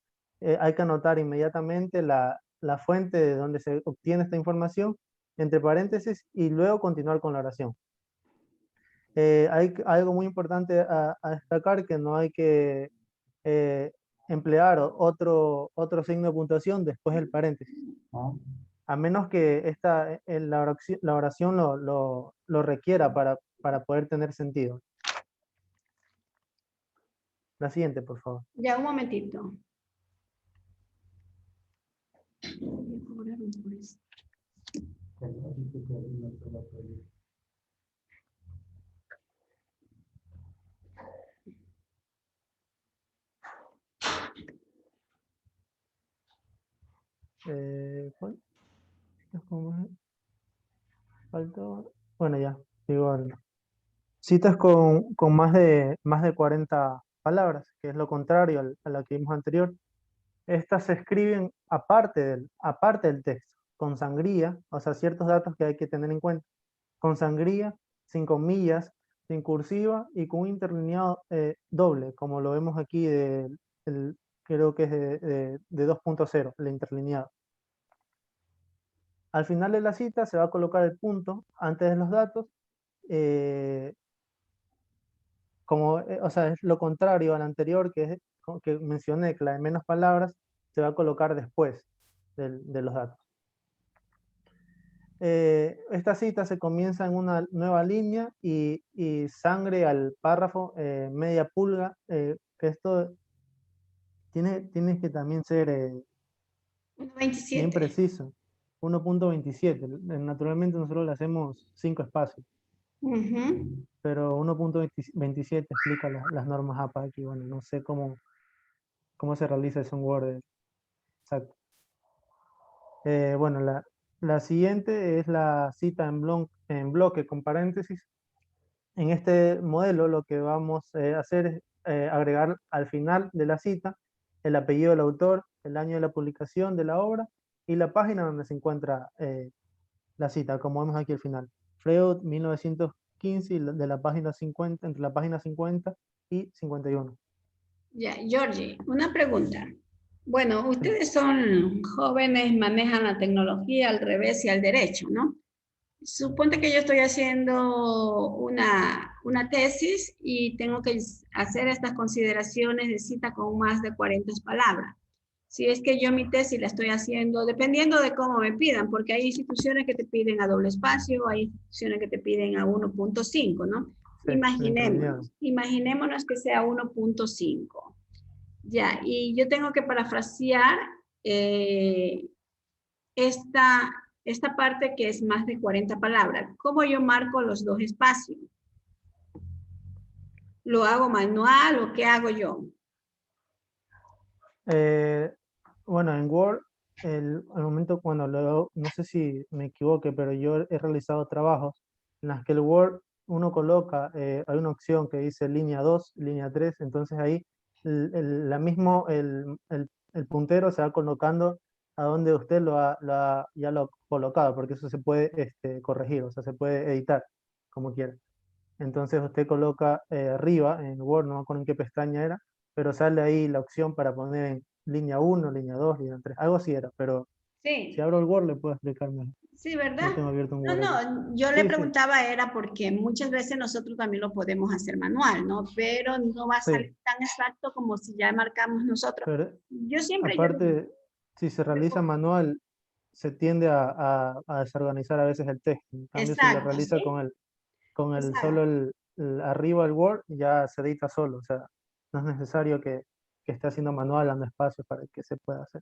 hay que anotar inmediatamente la fuente de donde se obtiene esta información, entre paréntesis, y luego continuar con la oración. Hay algo muy importante a destacar, que no hay que emplear otro signo de puntuación después del paréntesis. A menos que la oración lo requiera para poder tener sentido. La siguiente, por favor. Ya, un momentito. ¿Cuál? Faltó. Bueno, ya. Igual. Citas con más de 40 palabras, que es lo contrario a la que vimos anterior. Estas se escriben aparte del texto, con sangría, o sea, ciertos datos que hay que tener en cuenta. Con sangría, sin comillas, sin cursiva y con un interlineado doble, como lo vemos aquí, creo que es de 2.0, el interlineado. Al final de la cita se va a colocar el punto antes de los datos, o sea, es lo contrario al anterior que mencioné, que la de menos palabras se va a colocar después de los datos. Esta cita se comienza en una nueva línea y sangre al párrafo media pulga, que esto tiene que también ser bien 27. preciso. 1.27. Naturalmente nosotros le hacemos 5 espacios, Ujú. pero 1.27 explica las normas APA aquí. Bueno, no sé cómo se realiza eso en Word. Exacto. Bueno, la siguiente es la cita en bloque con paréntesis. En este modelo lo que vamos a hacer es agregar al final de la cita el apellido del autor, el año de la publicación de la obra y la página donde se encuentra la cita, como vemos aquí al final. Freud, 1915, de la página 50, entre la página 50 y 51. Ya, Georgie, una pregunta. Bueno, ustedes son jóvenes, manejan la tecnología al revés y al derecho, ¿no? Suponte que yo estoy haciendo una tesis y tengo que hacer estas consideraciones de cita con más de 40 palabras. Si es que yo mi tesis la estoy haciendo, dependiendo de cómo me pidan, porque hay instituciones que te piden a doble espacio, hay instituciones que te piden a 1.5, ¿no? Sí, Imaginémonos que sea 1.5. Ya, y yo tengo que parafrasear esta parte que es más de 40 palabras. ¿Cómo yo marco los dos espacios? ¿Lo hago manual o qué hago yo? Bueno, en Word, al momento cuando no sé si me equivoque, pero yo he realizado trabajos en las que el Word uno coloca, hay una opción que dice línea 2, línea 3, entonces ahí el puntero se va colocando a donde usted ya lo ha colocado, porque eso se puede corregir, o sea, se puede editar como quiera. Entonces usted coloca arriba en Word, no me acuerdo en qué pestaña era, pero sale ahí la opción para poner en línea 1, línea 2, línea 3, algo así era, pero sí. Si abro el Word le puedo explicar mejor. Sí, ¿verdad? No tengo abierto un Word. No, yo le preguntaba era porque muchas veces nosotros también lo podemos hacer manual, ¿no? Pero no va a salir tan exacto como si ya marcamos nosotros. Pero, yo siempre... aparte, si se realiza manual, se tiende a desorganizar a veces el texto. En cambio, si lo realiza con solo arriba el Word, ya se edita solo. O sea, no es necesario que esté haciendo manual, dando espacio para que se pueda hacer.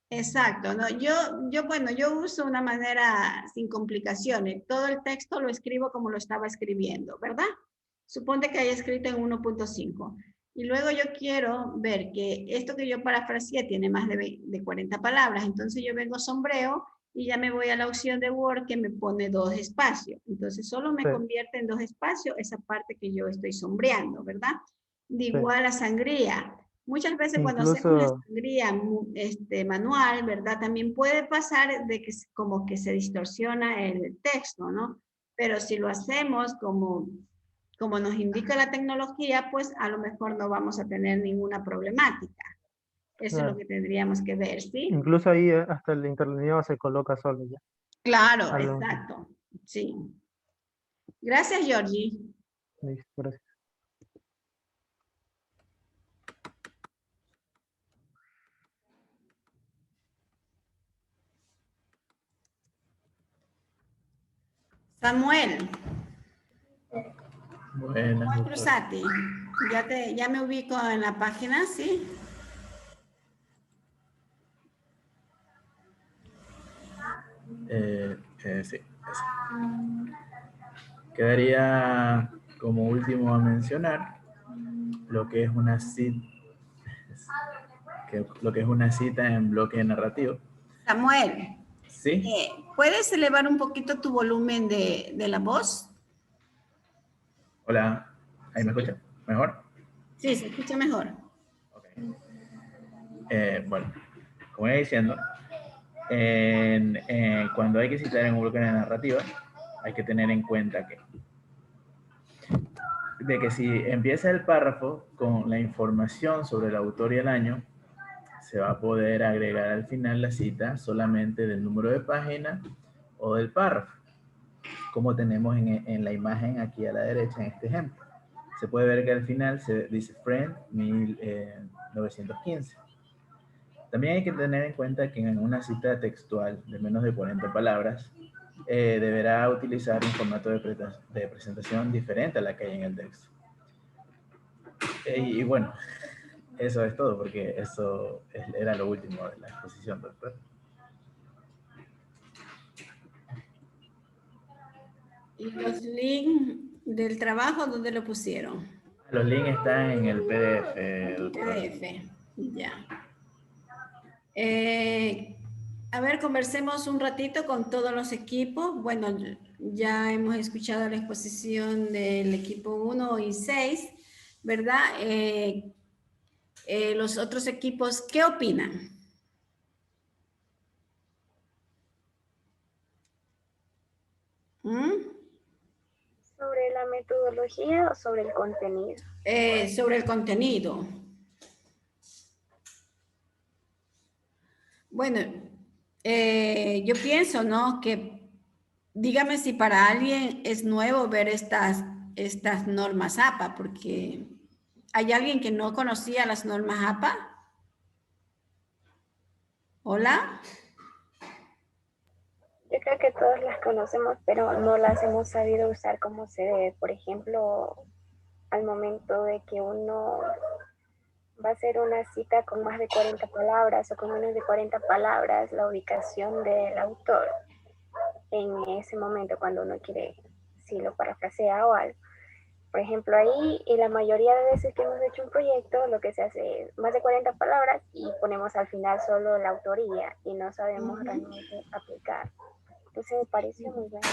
Exacto, ¿no? Yo uso una manera sin complicaciones. Todo el texto lo escribo como lo estaba escribiendo, ¿verdad? Suponte que haya escrito en 1.5. Y luego yo quiero ver que esto que yo parafraseé tiene más de 40 palabras. Entonces yo vengo sombreo y ya me voy a la opción de Word que me pone 2 espacios. Entonces solo me convierte en 2 espacios esa parte que yo estoy sombreando, ¿verdad? De igual a sangría. Muchas veces cuando hacemos la sangría manual, ¿verdad? También puede pasar de que como que se distorsiona el texto, ¿no? Pero si lo hacemos como nos indica la tecnología, pues a lo mejor no vamos a tener ninguna problemática. Eso es lo que tendríamos que ver, ¿sí? Incluso ahí hasta el interlineado se coloca solo ya. Claro, exacto. Sí. Gracias, Georgie. Listo, gracias. Samuel. Buenas. Samuel Cruzati. Ya me ubico en la página, ¿sí? Sí. Quedaría como último a mencionar lo que es una cita, en bloque narrativo. Samuel. Sí. ¿Puedes elevar un poquito tu volumen de la voz? Hola, ¿ahí me escucha? ¿Mejor? Sí, se escucha mejor. Okay. Bueno, como iba diciendo, cuando hay que citar en un bloque de narrativa, hay que tener en cuenta que si empieza el párrafo con la información sobre el autor y el año, se va a poder agregar al final la cita solamente del número de página o del párrafo, como tenemos en la imagen aquí a la derecha en este ejemplo. se puede ver que al final se dice friend 1915. También hay que tener en cuenta que en una cita textual de menos de 40 palabras, deberá utilizar un formato de presentación diferente a la que hay en el texto. Y bueno, eso es todo, porque eso era lo último de la exposición, doctor. ¿Y los links del trabajo dónde lo pusieron? Los links están en el PDF, doctor. PDF, ya. A ver, conversemos un ratito con todos los equipos. Bueno, ya hemos escuchado la exposición del equipo 1 y 6, ¿verdad? Los otros equipos, ¿qué opinan? ¿Sobre la metodología o sobre el contenido? Sobre el contenido. Bueno, yo pienso, ¿no? Que dígame si para alguien es nuevo ver estas normas APA, porque ¿hay alguien que no conocía las normas APA? ¿Hola? Yo creo que todos las conocemos, pero no las hemos sabido usar como se debe. Por ejemplo, al momento de que uno va a hacer una cita con más de 40 palabras o con menos de 40 palabras, la ubicación del autor en ese momento cuando uno quiere, si lo parafrasea o algo. Por ejemplo, ahí, y la mayoría de veces que hemos hecho un proyecto, lo que se hace es más de 40 palabras y ponemos al final solo la autoría y no sabemos realmente aplicar. Entonces me pareció muy bueno.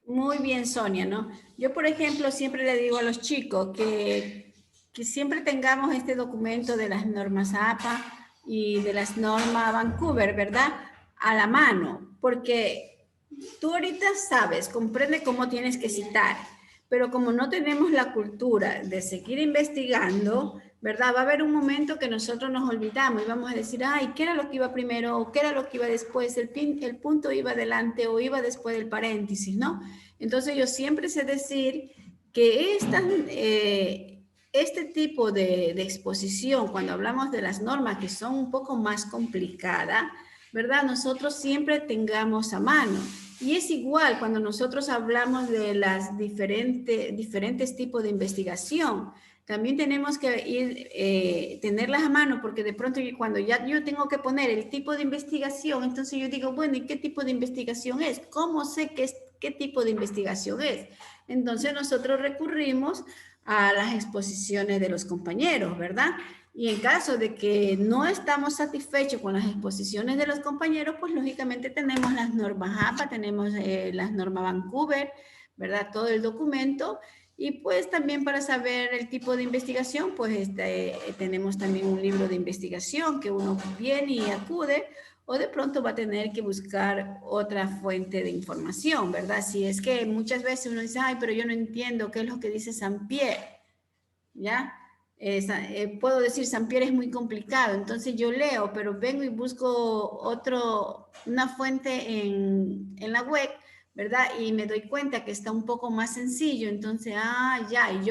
Muy bien, Sonia, ¿no? Yo, por ejemplo, siempre le digo a los chicos que siempre tengamos este documento de las normas APA y de las normas Vancouver, ¿verdad? A la mano, porque tú ahorita sabes, comprende cómo tienes que citar, pero como no tenemos la cultura de seguir investigando, ¿verdad? Va a haber un momento que nosotros nos olvidamos y vamos a decir, ay, ¿qué era lo que iba primero o qué era lo que iba después? El punto iba adelante o iba después del paréntesis, ¿no? Entonces yo siempre sé decir que este tipo de exposición, cuando hablamos de las normas que son un poco más complicadas, ¿verdad? Nosotros siempre tengamos a mano. Y es igual cuando nosotros hablamos de las diferentes tipos de investigación. También tenemos que tenerlas a mano porque de pronto cuando ya yo tengo que poner el tipo de investigación, entonces yo digo, bueno, ¿y qué tipo de investigación es? ¿Cómo sé qué tipo de investigación es? Entonces nosotros recurrimos a las exposiciones de los compañeros, ¿verdad? Y en caso de que no estamos satisfechos con las exposiciones de los compañeros, pues lógicamente tenemos las normas APA, tenemos las normas Vancouver, ¿verdad? Todo el documento. Y pues también para saber el tipo de investigación, pues tenemos también un libro de investigación que uno viene y acude, o de pronto va a tener que buscar otra fuente de información, ¿verdad? Si es que muchas veces uno dice, ay, pero yo no entiendo qué es lo que dice Saint-Pierre, ¿ya? Puedo decir Saint-Pierre es muy complicado, entonces yo leo, pero vengo y busco una fuente en la web, ¿verdad? Y me doy cuenta que está un poco más sencillo, entonces, ya, y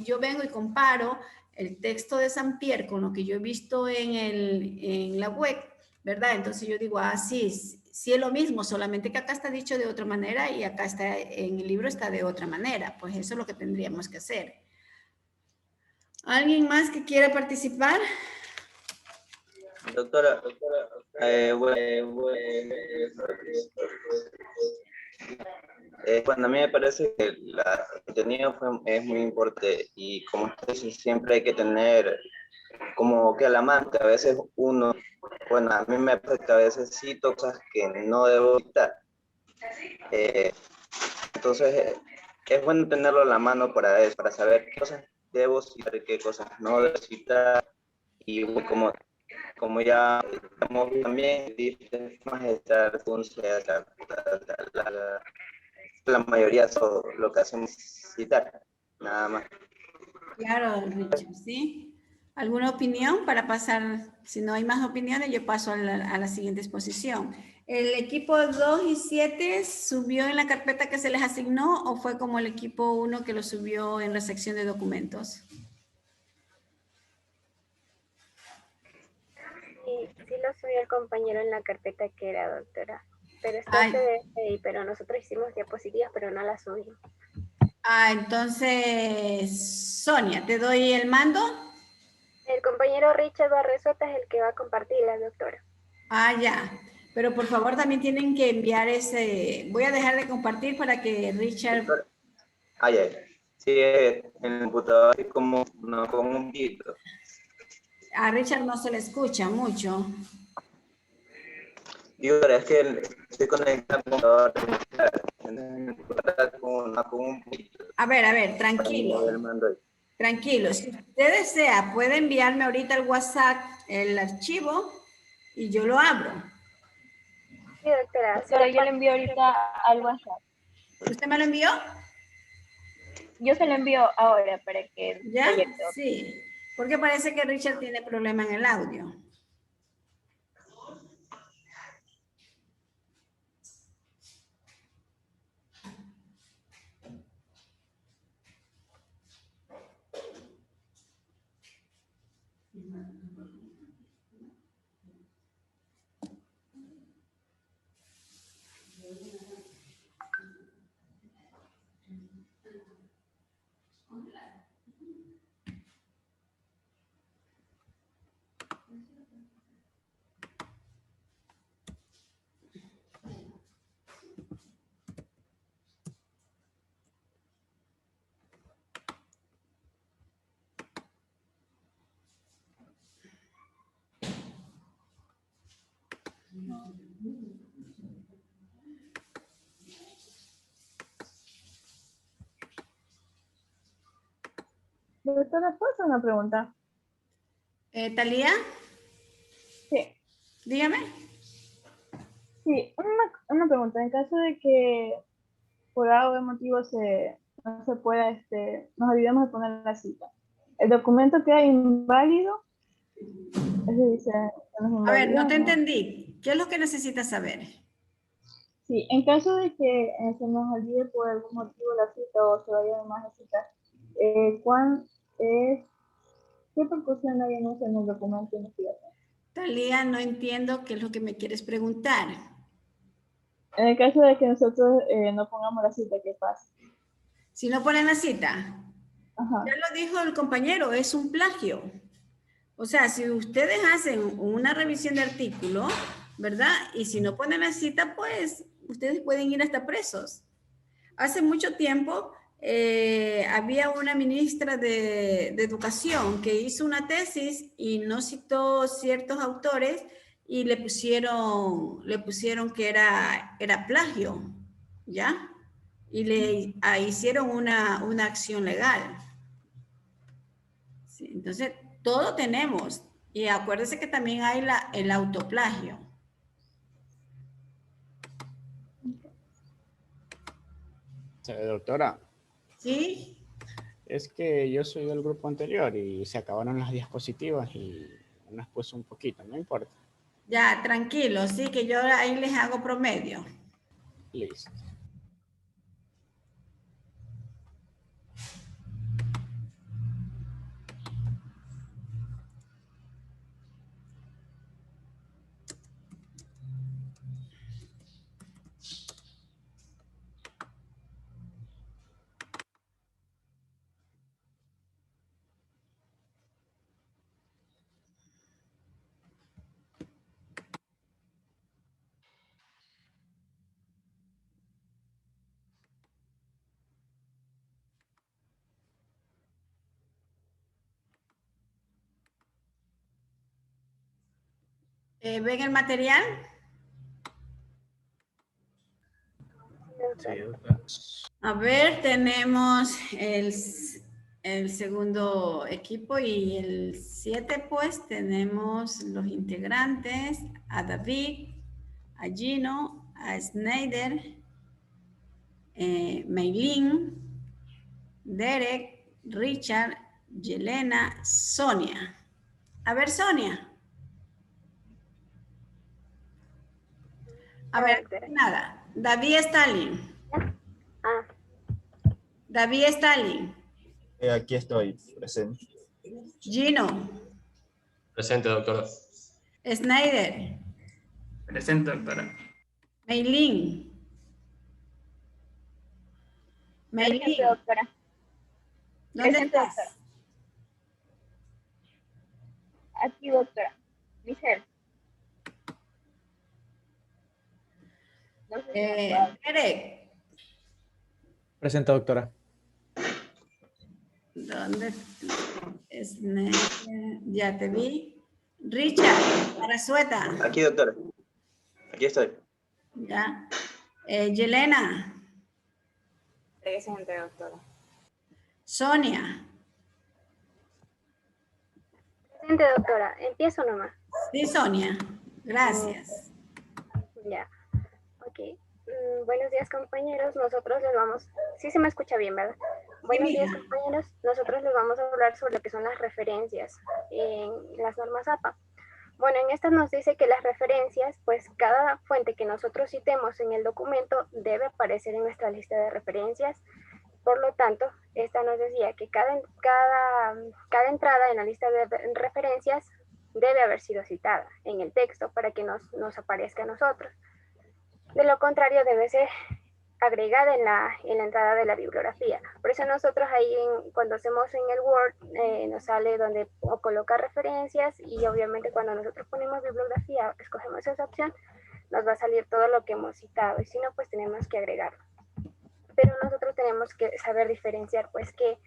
yo vengo y comparo el texto de Saint-Pierre con lo que yo he visto en la web, ¿verdad? Entonces yo digo, sí es lo mismo, solamente que acá está dicho de otra manera y acá está en el libro está de otra manera, pues eso es lo que tendríamos que hacer. ¿Alguien más que quiera participar? Doctora, bueno, a mí me parece que el contenido es muy importante y como usted dice, siempre hay que tener como que a la mano, que a veces uno, bueno, a mí me pasa que a veces cito cosas que no debo citar. Entonces, es bueno tenerlo a la mano para eso, para saber qué cosas debo citar y qué cosas no debo citar. Y como ya estamos también, más estar la mayoría de lo que hacemos citar, nada más. Claro, Richard, ¿sí? ¿Alguna opinión para pasar? Si no hay más opiniones, yo paso a la siguiente exposición. ¿El equipo 2 y 7 subió en la carpeta que se les asignó o fue como el equipo 1 que lo subió en la sección de documentos? Sí lo subió el compañero en la carpeta que era, doctora. Pero está ahí, pero nosotros hicimos diapositivas, pero no las subimos. Entonces, Sonia, ¿te doy el mando? El compañero Richard Barresueta es el que va a compartir, la doctora. Ya. Pero por favor también tienen que enviar ese... Voy a dejar de compartir para que Richard... Ya. Sí, en el computador es como un poquito. A Richard no se le escucha mucho. Digo, es que estoy conectado con un poquito. A ver, tranquilo. Tranquilo. Si usted desea, puede enviarme ahorita al WhatsApp el archivo y yo lo abro. Sí, doctora. Pero yo le envío ahorita al WhatsApp. ¿Usted me lo envió? Yo se lo envío ahora para que... ¿Ya? Sí. Porque parece que Richard tiene problema en el audio. Doctora, ¿puedo hacer una pregunta? ¿Talía? Sí. Dígame. Sí, una pregunta. En caso de que por algún motivo no se pueda, nos olvidemos de poner la cita, ¿el documento queda inválido? A ver, no te entendí. ¿Qué es lo que necesitas saber? Sí, en caso de que se nos olvide por algún motivo la cita o se vaya de más la cita, ¿qué precaución hay en el documento de investigación? Talía, no entiendo qué es lo que me quieres preguntar. En el caso de que nosotros no pongamos la cita, ¿qué pasa? Si no ponen la cita, Ajá. ya lo dijo el compañero, es un plagio. O sea, si ustedes hacen una revisión de artículo, ¿verdad? Y si no ponen la cita, pues ustedes pueden ir hasta presos. Hace mucho tiempo había una ministra de Educación que hizo una tesis y no citó ciertos autores y le pusieron que era plagio, ¿ya? Y le hicieron una acción legal. Sí, entonces, todo tenemos. Y acuérdese que también hay el autoplagio. Doctora. ¿Sí? Es que yo soy del grupo anterior y se acabaron las diapositivas y unas puse un poquito, no importa. Ya, tranquilo, sí, que yo ahí les hago promedio. Listo. ¿Ven el material? Sí, a ver, tenemos el segundo equipo y el 7, pues tenemos los integrantes, a David, a Gino, a Snyder, Meilín, Derek, Richard, Yelena, Sonia. A ver, Sonia. A ver, nada. David Stalin. David Stalin. Aquí estoy, presente. Gino. Presente, doctora. Snyder. Presente, doctora. Meilín. Presente, doctora. ¿Dónde Presente, estás? doctora. Aquí, doctora. Michelle. No sé si me puedo- Derek. Presente, doctora. ¿Dónde? Ya te vi. Richard, Arazueta. Aquí, doctora. Aquí estoy. Ya. Yelena. Presente, doctora. Sonia. Presente, doctora. Empiezo nomás. Sí, Sonia. Gracias. Ya. Ok. Buenos días, compañeros. Nosotros les vamos... Sí se me escucha bien, ¿verdad? Buenos días, compañeros. Nosotros les vamos a hablar sobre lo que son las referencias en las normas APA. Bueno, en esta nos dice que las referencias, pues cada fuente que nosotros citemos en el documento debe aparecer en nuestra lista de referencias. Por lo tanto, esta nos decía que cada entrada en la lista de referencias debe haber sido citada en el texto para que nos aparezca a nosotros. De lo contrario, debe ser agregada en la entrada de la bibliografía. Por eso nosotros ahí, cuando hacemos en el Word, nos sale donde colocar referencias y obviamente cuando nosotros ponemos bibliografía, escogemos esa opción, nos va a salir todo lo que hemos citado y si no, pues tenemos que agregarlo. Pero nosotros tenemos que saber diferenciar, pues, que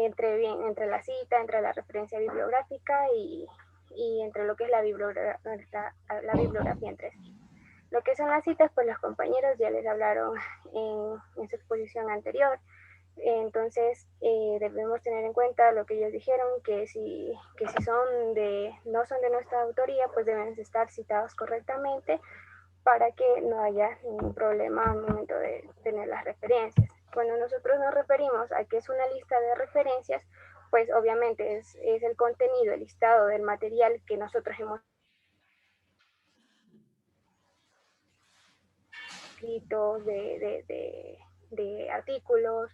entre la cita, entre la referencia bibliográfica y entre lo que es la bibliografía entre sí. Lo que son las citas, pues los compañeros ya les hablaron en su exposición anterior. Entonces, debemos tener en cuenta lo que ellos dijeron, que si no son de nuestra autoría, pues deben estar citados correctamente para que no haya ningún problema al momento de tener las referencias. Cuando nosotros nos referimos a que es una lista de referencias, pues obviamente es el contenido, el listado del material que nosotros hemos escritos de artículos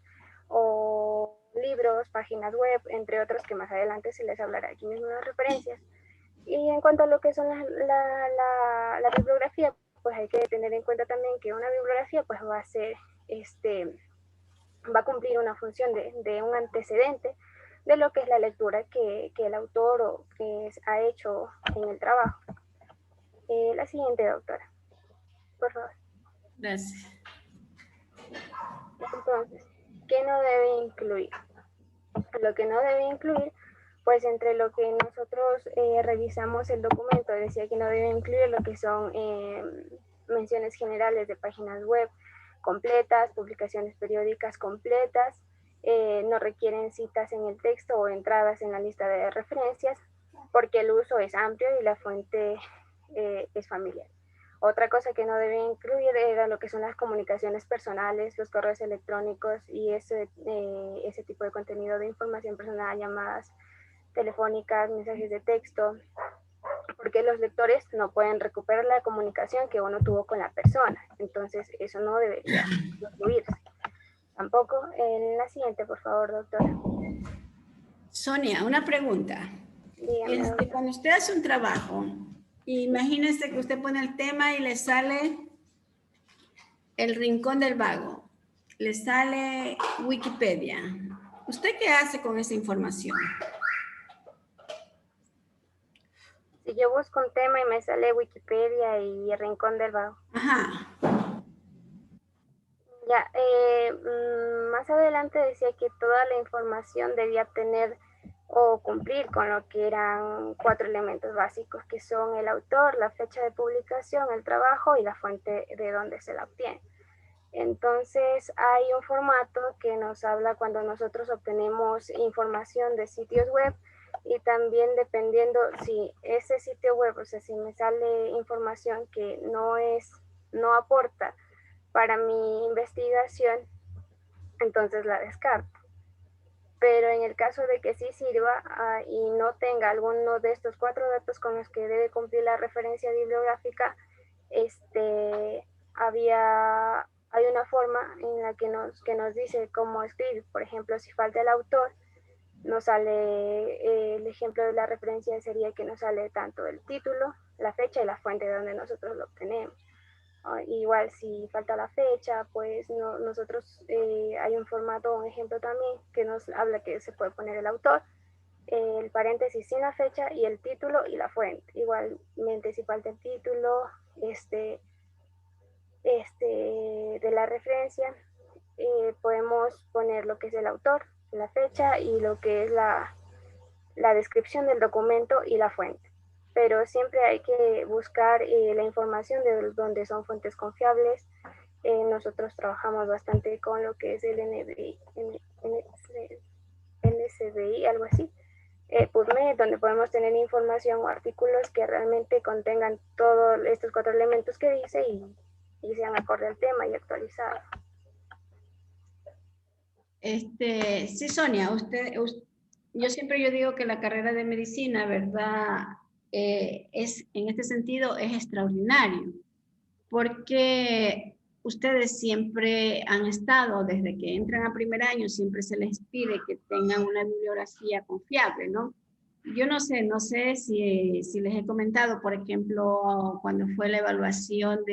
o libros, páginas web, entre otros que más adelante se les hablará aquí mismo las referencias. Y en cuanto a lo que son la bibliografía, pues hay que tener en cuenta también que una bibliografía pues va a ser, va a cumplir una función de un antecedente de lo que es la lectura que el autor o ha hecho en el trabajo. La siguiente, doctora, por favor. Gracias. Entonces, ¿qué no debe incluir? Lo que no debe incluir, pues entre lo que nosotros revisamos el documento, decía que no debe incluir lo que son menciones generales de páginas web completas, publicaciones periódicas completas, no requieren citas en el texto o entradas en la lista de referencias, porque el uso es amplio y la fuente es familiar. Otra cosa que no debe incluir era lo que son las comunicaciones personales, los correos electrónicos y ese tipo de contenido de información personal, llamadas telefónicas, mensajes de texto, porque los lectores no pueden recuperar la comunicación que uno tuvo con la persona. Entonces, eso no debería incluirse. Tampoco. En la siguiente, por favor, doctora. Sonia, una pregunta. Cuando usted hace un trabajo, imagínese que usted pone el tema y le sale El Rincón del Vago, le sale Wikipedia. ¿Usted qué hace con esa información? Si yo busco un tema y me sale Wikipedia y El Rincón del Vago. Ajá. Ya, más adelante decía que toda la información debía tener o cumplir con lo que eran 4 elementos básicos, que son el autor, la fecha de publicación, el trabajo y la fuente de donde se la obtiene. Entonces, hay un formato que nos habla cuando nosotros obtenemos información de sitios web y también dependiendo si ese sitio web, o sea, si me sale información que no aporta para mi investigación, entonces la descarto. pero en el caso de que sí sirva y no tenga alguno de estos 4 datos con los que debe cumplir la referencia bibliográfica, hay una forma en la que nos dice cómo escribir. Por ejemplo, si falta el autor, nos sale el ejemplo de la referencia sería que nos sale tanto el título, la fecha y la fuente de donde nosotros lo obtenemos. Igual si falta la fecha, pues nosotros hay un formato, un ejemplo también que nos habla que se puede poner el autor, el paréntesis sin la fecha y el título y la fuente. Igualmente si falta el título de la referencia, podemos poner lo que es el autor, la fecha y lo que es la descripción del documento y la fuente. Pero siempre hay que buscar la información de donde son fuentes confiables. Nosotros trabajamos bastante con lo que es el NSBI, algo así, PubMed, donde podemos tener información o artículos que realmente contengan todos estos 4 elementos que dice y sean acorde al tema y actualizados. Sí, Sonia, yo digo que la carrera de medicina, ¿verdad? En este sentido es extraordinario, porque ustedes siempre han estado, desde que entran a primer año, siempre se les pide que tengan una bibliografía confiable, ¿no? Yo no sé si les he comentado, por ejemplo, cuando fue la evaluación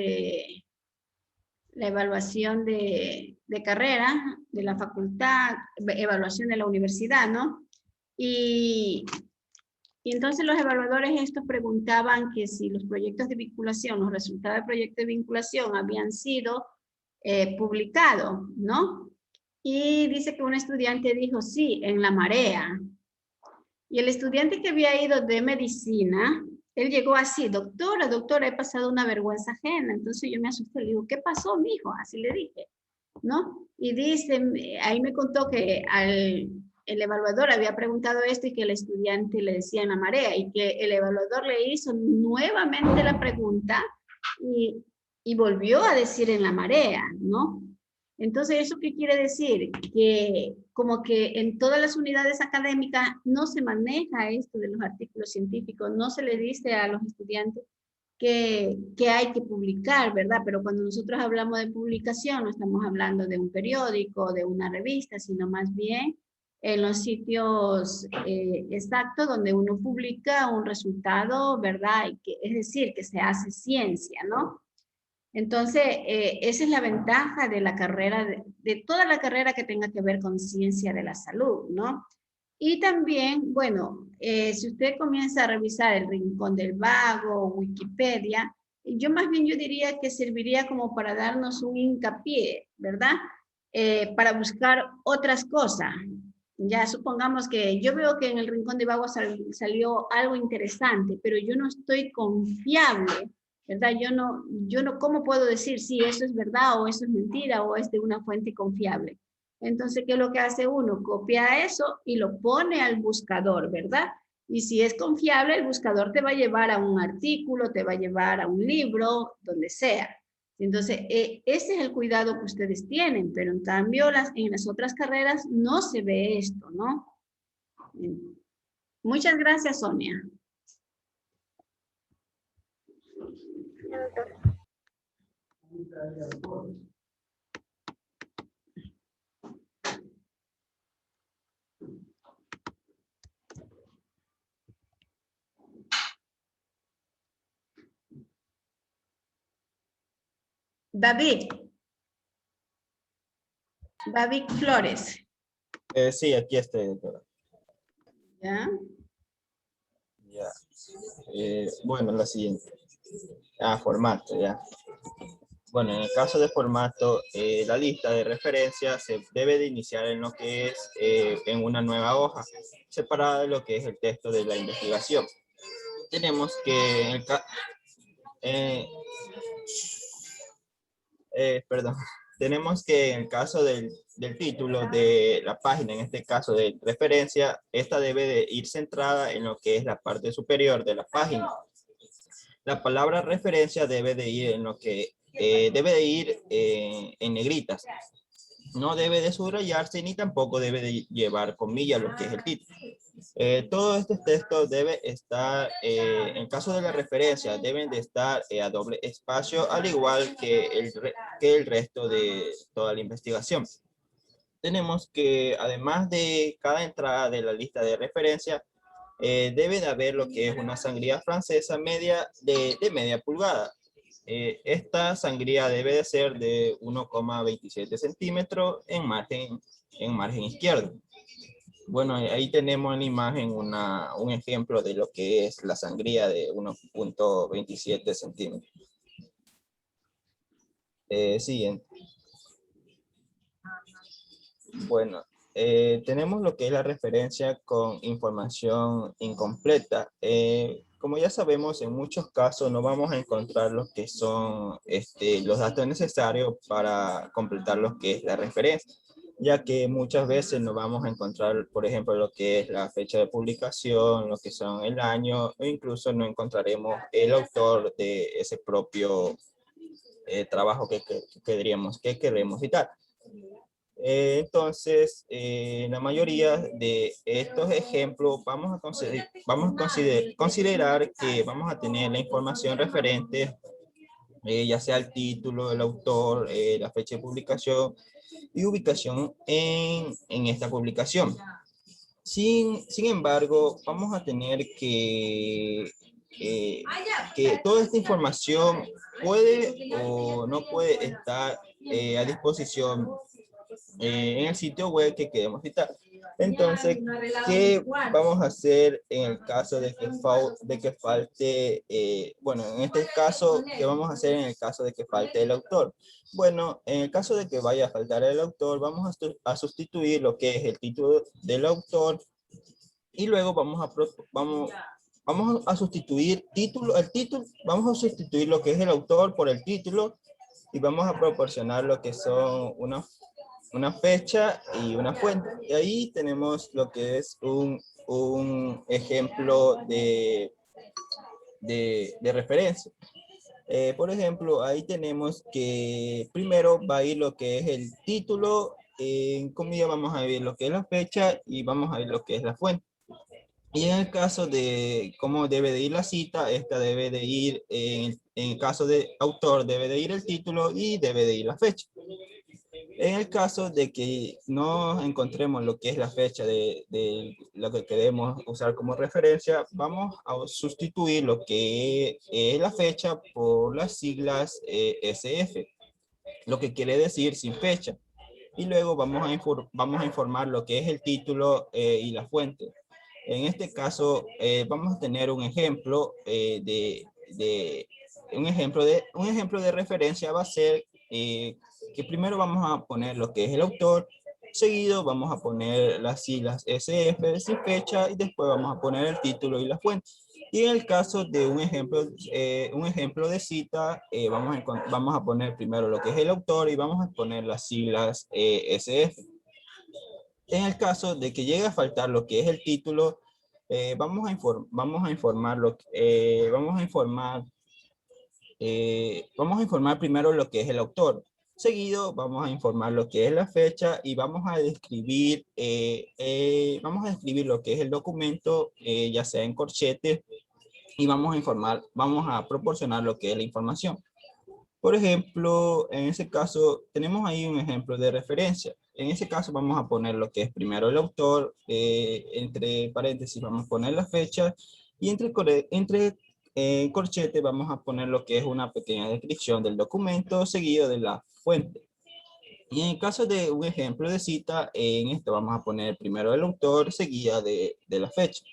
de carrera de la facultad, evaluación de la universidad, ¿no? Y entonces los evaluadores estos preguntaban que si los proyectos de vinculación, los resultados del proyecto de vinculación habían sido publicados, ¿no? Y dice que un estudiante dijo, sí, en La Marea. Y el estudiante que había ido de medicina, él llegó así, doctora, he pasado una vergüenza ajena. Entonces yo me asusté, le digo, ¿qué pasó, mijo? Así le dije, ¿no? Y dice, ahí me contó que el evaluador había preguntado esto y que el estudiante le decía en La Marea y que el evaluador le hizo nuevamente la pregunta y volvió a decir en La Marea, ¿no? Entonces, ¿eso qué quiere decir? Que como que en todas las unidades académicas no se maneja esto de los artículos científicos, no se le dice a los estudiantes que hay que publicar, ¿verdad? Pero cuando nosotros hablamos de publicación, no estamos hablando de un periódico, de una revista, sino más bien en los sitios exactos donde uno publica un resultado, ¿verdad? Es decir, que se hace ciencia, ¿no? Entonces, esa es la ventaja de la carrera, de toda la carrera que tenga que ver con ciencia de la salud, ¿no? Y también, bueno, si usted comienza a revisar el Rincón del Vago, Wikipedia, yo diría que serviría como para darnos un hincapié, ¿verdad? Para buscar otras cosas. Ya supongamos que yo veo que en el Rincón del Vago salió algo interesante, pero yo no estoy confiable, ¿verdad? Yo no, ¿cómo puedo decir si eso es verdad o eso es mentira o es de una fuente confiable? Entonces, ¿qué es lo que hace uno? Copia eso y lo pone al buscador, ¿verdad? Y si es confiable, el buscador te va a llevar a un artículo, te va a llevar a un libro, donde sea. Entonces, ese es el cuidado que ustedes tienen, pero en cambio en las otras carreras no se ve esto, ¿no? Muchas gracias, Sonia. David Flores. Sí, aquí estoy, doctora. ¿Ya? Ya. Bueno, la siguiente. Formato, ya. Bueno, en el caso de formato, la lista de referencia se debe de iniciar en lo que es en una nueva hoja, separada de lo que es el texto de la investigación. Tenemos que tenemos que en el caso del título de la página, en este caso de referencia, esta debe de ir centrada en lo que es la parte superior de la página. La palabra referencia debe de ir en lo que en negritas. No debe de subrayarse ni tampoco debe de llevar comillas lo que es el título. Todo este texto debe estar, en caso de la referencia, deben de estar a doble espacio, al igual que el resto de toda la investigación. Tenemos que, además de cada entrada de la lista de referencia, debe de haber lo que es una sangría francesa media de media pulgada. Esta sangría debe de ser de 1,27 centímetros en margen izquierdo. Bueno, ahí tenemos en la imagen un ejemplo de lo que es la sangría de 1,27 centímetros. Siguiente. Bueno, tenemos lo que es la referencia con información incompleta. Como ya sabemos, en muchos casos no vamos a encontrar lo que son los datos necesarios para completar lo que es la referencia, ya que muchas veces no vamos a encontrar, por ejemplo, lo que es la fecha de publicación, lo que son el año, o incluso no encontraremos el autor de ese propio trabajo que queremos citar. Entonces, la mayoría de estos ejemplos vamos a considerar que vamos a tener la información referente, ya sea el título, el autor, la fecha de publicación y ubicación en esta publicación. Sin embargo, vamos a tener que toda esta información puede o no puede estar a disposición en el sitio web que queremos citar. Entonces, ¿qué vamos a hacer en el caso de que falte, bueno, en este caso, ¿qué vamos a hacer en el caso de que falte el autor? Bueno, en el caso de que vaya a faltar el autor, vamos a sustituir lo que es el título del autor y luego vamos a sustituir vamos a sustituir lo que es el autor por el título y vamos a proporcionar lo que son una fecha y una fuente. Y ahí tenemos lo que es un ejemplo de referencia. Por ejemplo, ahí tenemos que primero va a ir lo que es el título, en comillas vamos a ver lo que es la fecha y vamos a ver lo que es la fuente. Y en el caso de cómo debe de ir la cita, esta debe de ir, en el caso de autor, debe de ir el título y debe de ir la fecha. En el caso de que no encontremos lo que es la fecha de lo que queremos usar como referencia, vamos a sustituir lo que es la fecha por las siglas SF, lo que quiere decir sin fecha. Y luego vamos a informar lo que es el título y la fuente. En este caso, vamos a tener un ejemplo un ejemplo de referencia va a ser que primero vamos a poner lo que es el autor, seguido vamos a poner las siglas SF sin fecha y después vamos a poner el título y la fuente. Y en el caso de un ejemplo de cita, vamos a poner primero lo que es el autor y vamos a poner las siglas SF. En el caso de que llegue a faltar lo que es el título, vamos a informar primero lo que es el autor. Seguido vamos a informar lo que es la fecha y vamos a describir lo que es el documento, ya sea en corchete, y vamos a proporcionar lo que es la información. Por ejemplo, en ese caso, tenemos ahí un ejemplo de referencia. En ese caso vamos a poner lo que es primero el autor, entre paréntesis vamos a poner la fecha y entre corchete vamos a poner lo que es una pequeña descripción del documento seguido de la fuente. Y en el caso de un ejemplo de cita, en esto vamos a poner primero el autor seguida de la fecha.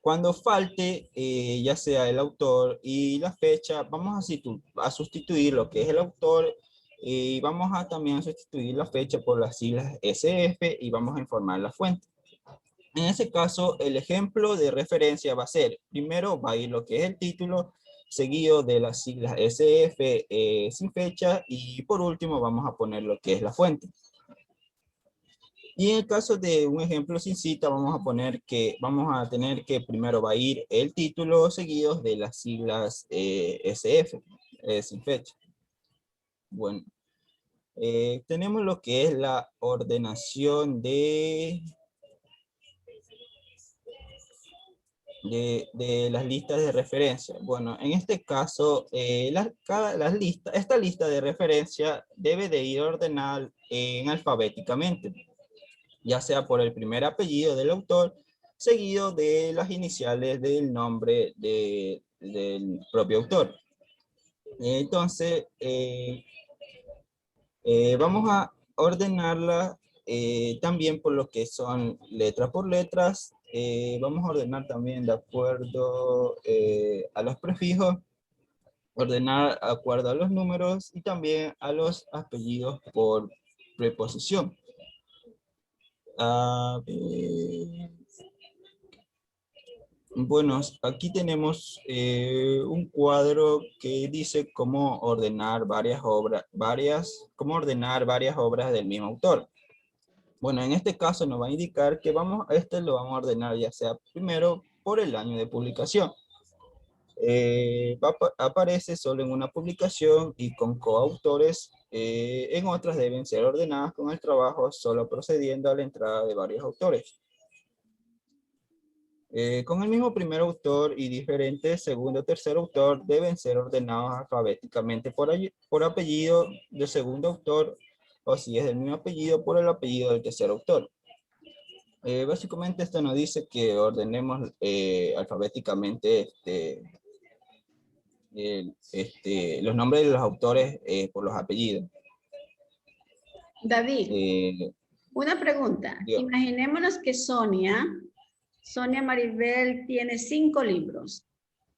Cuando falte, ya sea el autor y la fecha, vamos a sustituir lo que es el autor y vamos a también sustituir la fecha por las siglas SF y vamos a informar la fuente. En ese caso, el ejemplo de referencia va a ser, primero va a ir lo que es el título, seguido de las siglas SF sin fecha y por último vamos a poner lo que es la fuente. Y en el caso de un ejemplo sin cita, vamos a tener que primero va a ir el título seguido de las siglas SF sin fecha. Bueno, tenemos lo que es la ordenación de las listas de referencia. Bueno, en este caso, esta lista de referencia debe de ir ordenada alfabéticamente, ya sea por el primer apellido del autor, seguido de las iniciales del nombre del propio autor. Entonces, vamos a ordenarla también por lo que son letras por letras. Vamos a ordenar también de acuerdo a los prefijos, ordenar de acuerdo a los números y también a los apellidos por preposición. A ver. Bueno, aquí tenemos un cuadro que dice cómo ordenar varias obras del mismo autor. Bueno, en este caso nos va a indicar que lo vamos a ordenar ya sea primero por el año de publicación. Aparece solo en una publicación y con coautores. En otras deben ser ordenadas con el trabajo solo procediendo a la entrada de varios autores. Con el mismo primer autor y diferente segundo o tercer autor deben ser ordenados alfabéticamente por apellido del segundo autor, o si es del mismo apellido, por el apellido del tercer autor. Básicamente esto nos dice que ordenemos alfabéticamente los nombres de los autores por los apellidos. David, una pregunta. Imaginémonos que Sonia Maribel tiene 5 libros.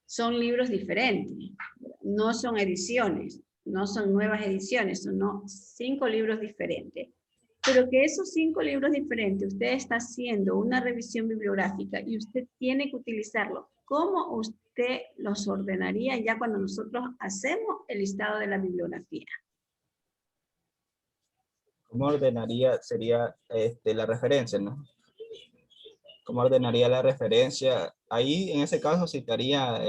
Son libros diferentes. No son ediciones, no son nuevas ediciones, son 5 libros diferentes. Pero que esos 5 libros diferentes, usted está haciendo una revisión bibliográfica y usted tiene que utilizarlos. ¿Cómo usted los ordenaría ya cuando nosotros hacemos el listado de la bibliografía? ¿Cómo ordenaría? Sería la referencia, ¿no? ¿Cómo ordenaría la referencia? Ahí, en ese caso, citaría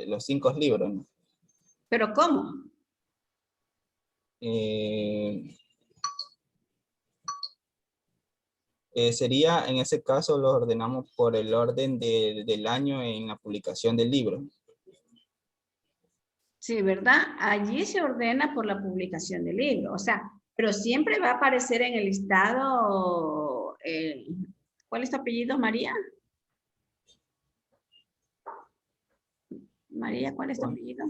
los 5 libros, ¿no? ¿Pero cómo? Sería, en ese caso, los ordenamos por el orden del año en la publicación del libro. Sí, ¿verdad? Allí se ordena por la publicación del libro. O sea, pero siempre va a aparecer en el listado... ¿Cuál es tu apellido, María? María, ¿cuál es tu apellido?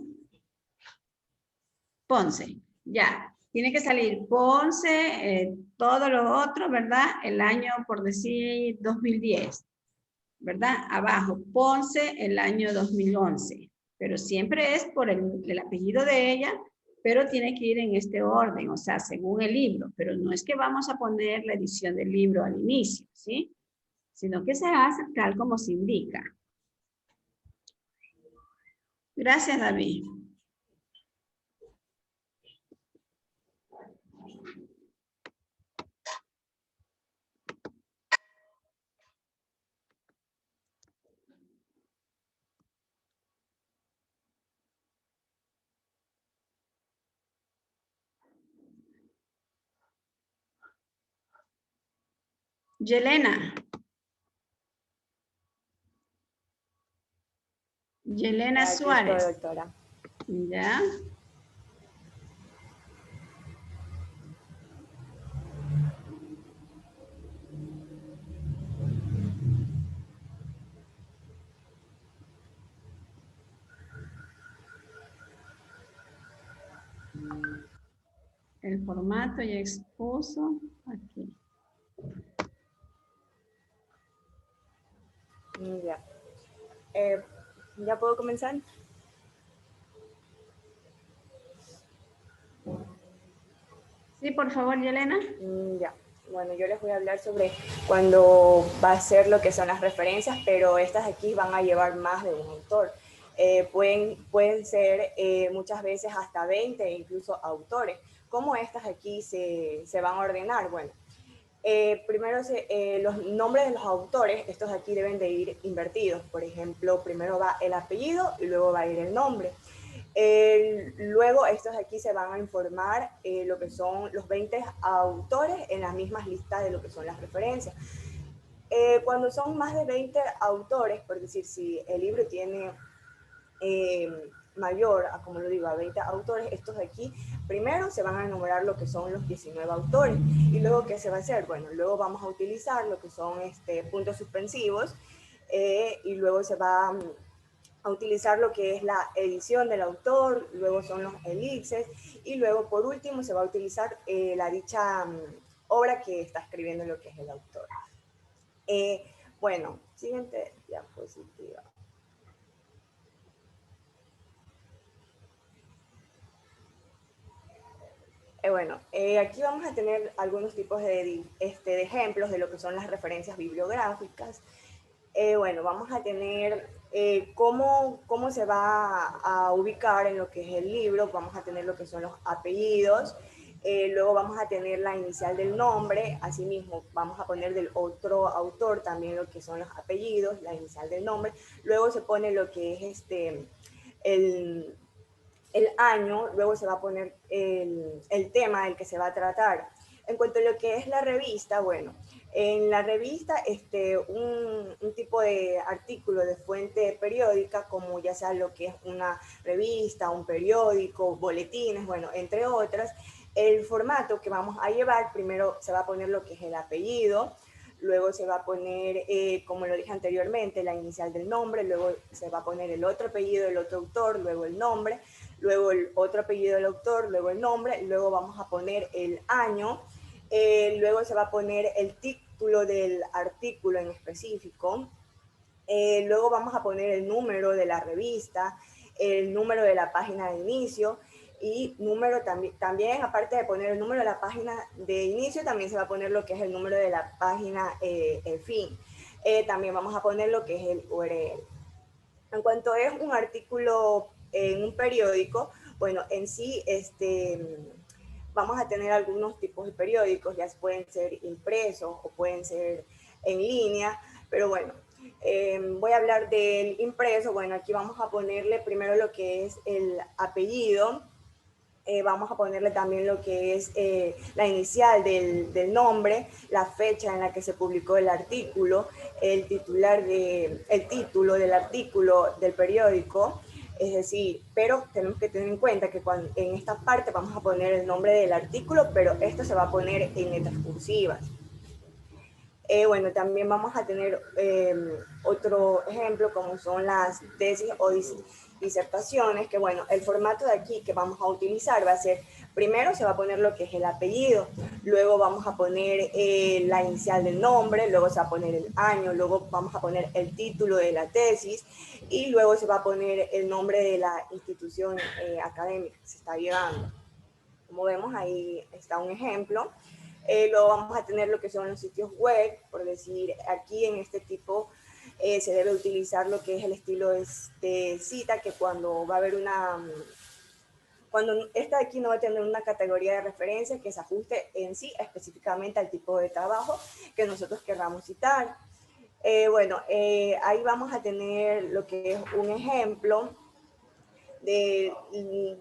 Ponce, ya. Tiene que salir Ponce, todo lo otro, ¿verdad? El año, por decir, 2010, ¿verdad? Abajo, Ponce, el año 2011. Pero siempre es por el apellido de ella, pero tiene que ir en este orden, o sea, según el libro. Pero no es que vamos a poner la edición del libro al inicio, ¿sí? Sino que se hace tal como se indica. Gracias, David. Yelena. Yelena Suárez. Estoy, doctora. Ya. El formato ya expuso aquí. Ya. ¿Ya puedo comenzar? Sí, por favor, Yelena. Ya. Bueno, yo les voy a hablar sobre cuando va a ser lo que son las referencias, pero estas aquí van a llevar más de un autor. Pueden ser muchas veces hasta 20 e incluso autores. ¿Cómo estas aquí se van a ordenar? Bueno, primero los nombres de los autores, estos aquí deben de ir invertidos. Por ejemplo, primero va el apellido y luego va a ir el nombre. Luego estos aquí se van a informar lo que son los 20 autores en las mismas listas de lo que son las referencias. Cuando son más de 20 autores, por decir, si el libro tiene mayor a, como lo digo, a 20 autores, estos de aquí, primero se van a enumerar lo que son los 19 autores. Y luego, ¿qué se va a hacer? Bueno, luego vamos a utilizar lo que son puntos suspensivos y luego se va a utilizar lo que es la edición del autor, luego son los elipses y luego por último se va a utilizar la dicha obra que está escribiendo lo que es el autor. Bueno, siguiente diapositiva. Bueno, aquí vamos a tener algunos tipos de ejemplos de lo que son las referencias bibliográficas. Bueno, vamos a tener cómo se va a ubicar en lo que es el libro, vamos a tener lo que son los apellidos, luego vamos a tener la inicial del nombre, asimismo vamos a poner del otro autor también lo que son los apellidos, la inicial del nombre, luego se pone lo que es el año, luego se va a poner el tema del que se va a tratar. En cuanto a lo que es la revista, bueno, en la revista un tipo de artículo de fuente periódica, como ya sea lo que es una revista, un periódico, boletines, bueno, entre otras, el formato que vamos a llevar, primero se va a poner lo que es el apellido, luego se va a poner, como lo dije anteriormente, la inicial del nombre, luego se va a poner el otro apellido del otro autor, luego el nombre, luego el otro apellido del autor, luego el nombre, luego vamos a poner el año, luego se va a poner el título del artículo en específico, luego vamos a poner el número de la revista, el número de la página de inicio y número también, aparte de poner el número de la página de inicio, también se va a poner lo que es el número de la página fin. También vamos a poner lo que es el URL. En cuanto es un artículo en un periódico, bueno, en sí vamos a tener algunos tipos de periódicos, ya pueden ser impresos o pueden ser en línea, pero bueno, voy a hablar del impreso. Bueno, aquí vamos a ponerle primero lo que es el apellido, vamos a ponerle también lo que es la inicial del nombre, la fecha en la que se publicó el artículo, el título del artículo del periódico, es decir, pero tenemos que tener en cuenta que en esta parte vamos a poner el nombre del artículo, pero esto se va a poner en letras cursivas. Bueno, también vamos a tener otro ejemplo como son las tesis o disertaciones, que bueno, el formato de aquí que vamos a utilizar va a ser, primero se va a poner lo que es el apellido, luego vamos a poner la inicial del nombre, luego se va a poner el año, luego vamos a poner el título de la tesis y luego se va a poner el nombre de la institución académica que se está llevando. Como vemos, ahí está un ejemplo. Luego vamos a tener lo que son los sitios web, por decir, aquí en este tipo se debe utilizar lo que es el estilo de cita, que cuando va a haber cuando esta de aquí no va a tener una categoría de referencia que se ajuste en sí específicamente al tipo de trabajo que nosotros querramos citar. Bueno, ahí vamos a tener lo que es un ejemplo de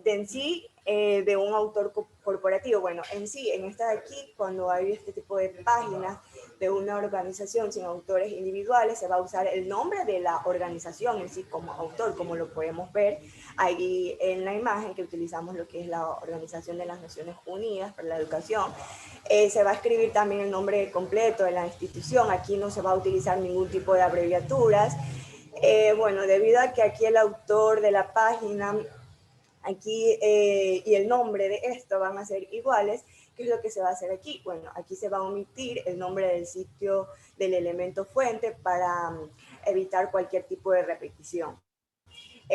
en sí de un autor corporativo. Bueno, en sí, en esta de aquí, cuando hay este tipo de páginas de una organización sin autores individuales, se va a usar el nombre de la organización en sí como autor, como lo podemos ver ahí en la imagen que utilizamos lo que es la Organización de las Naciones Unidas para la Educación. Se va a escribir también el nombre completo de la institución. Aquí no se va a utilizar ningún tipo de abreviaturas. Bueno, debido a que aquí el autor de la página aquí y el nombre de esto van a ser iguales, ¿qué es lo que se va a hacer aquí? Bueno, aquí se va a omitir el nombre del sitio del elemento fuente para evitar cualquier tipo de repetición.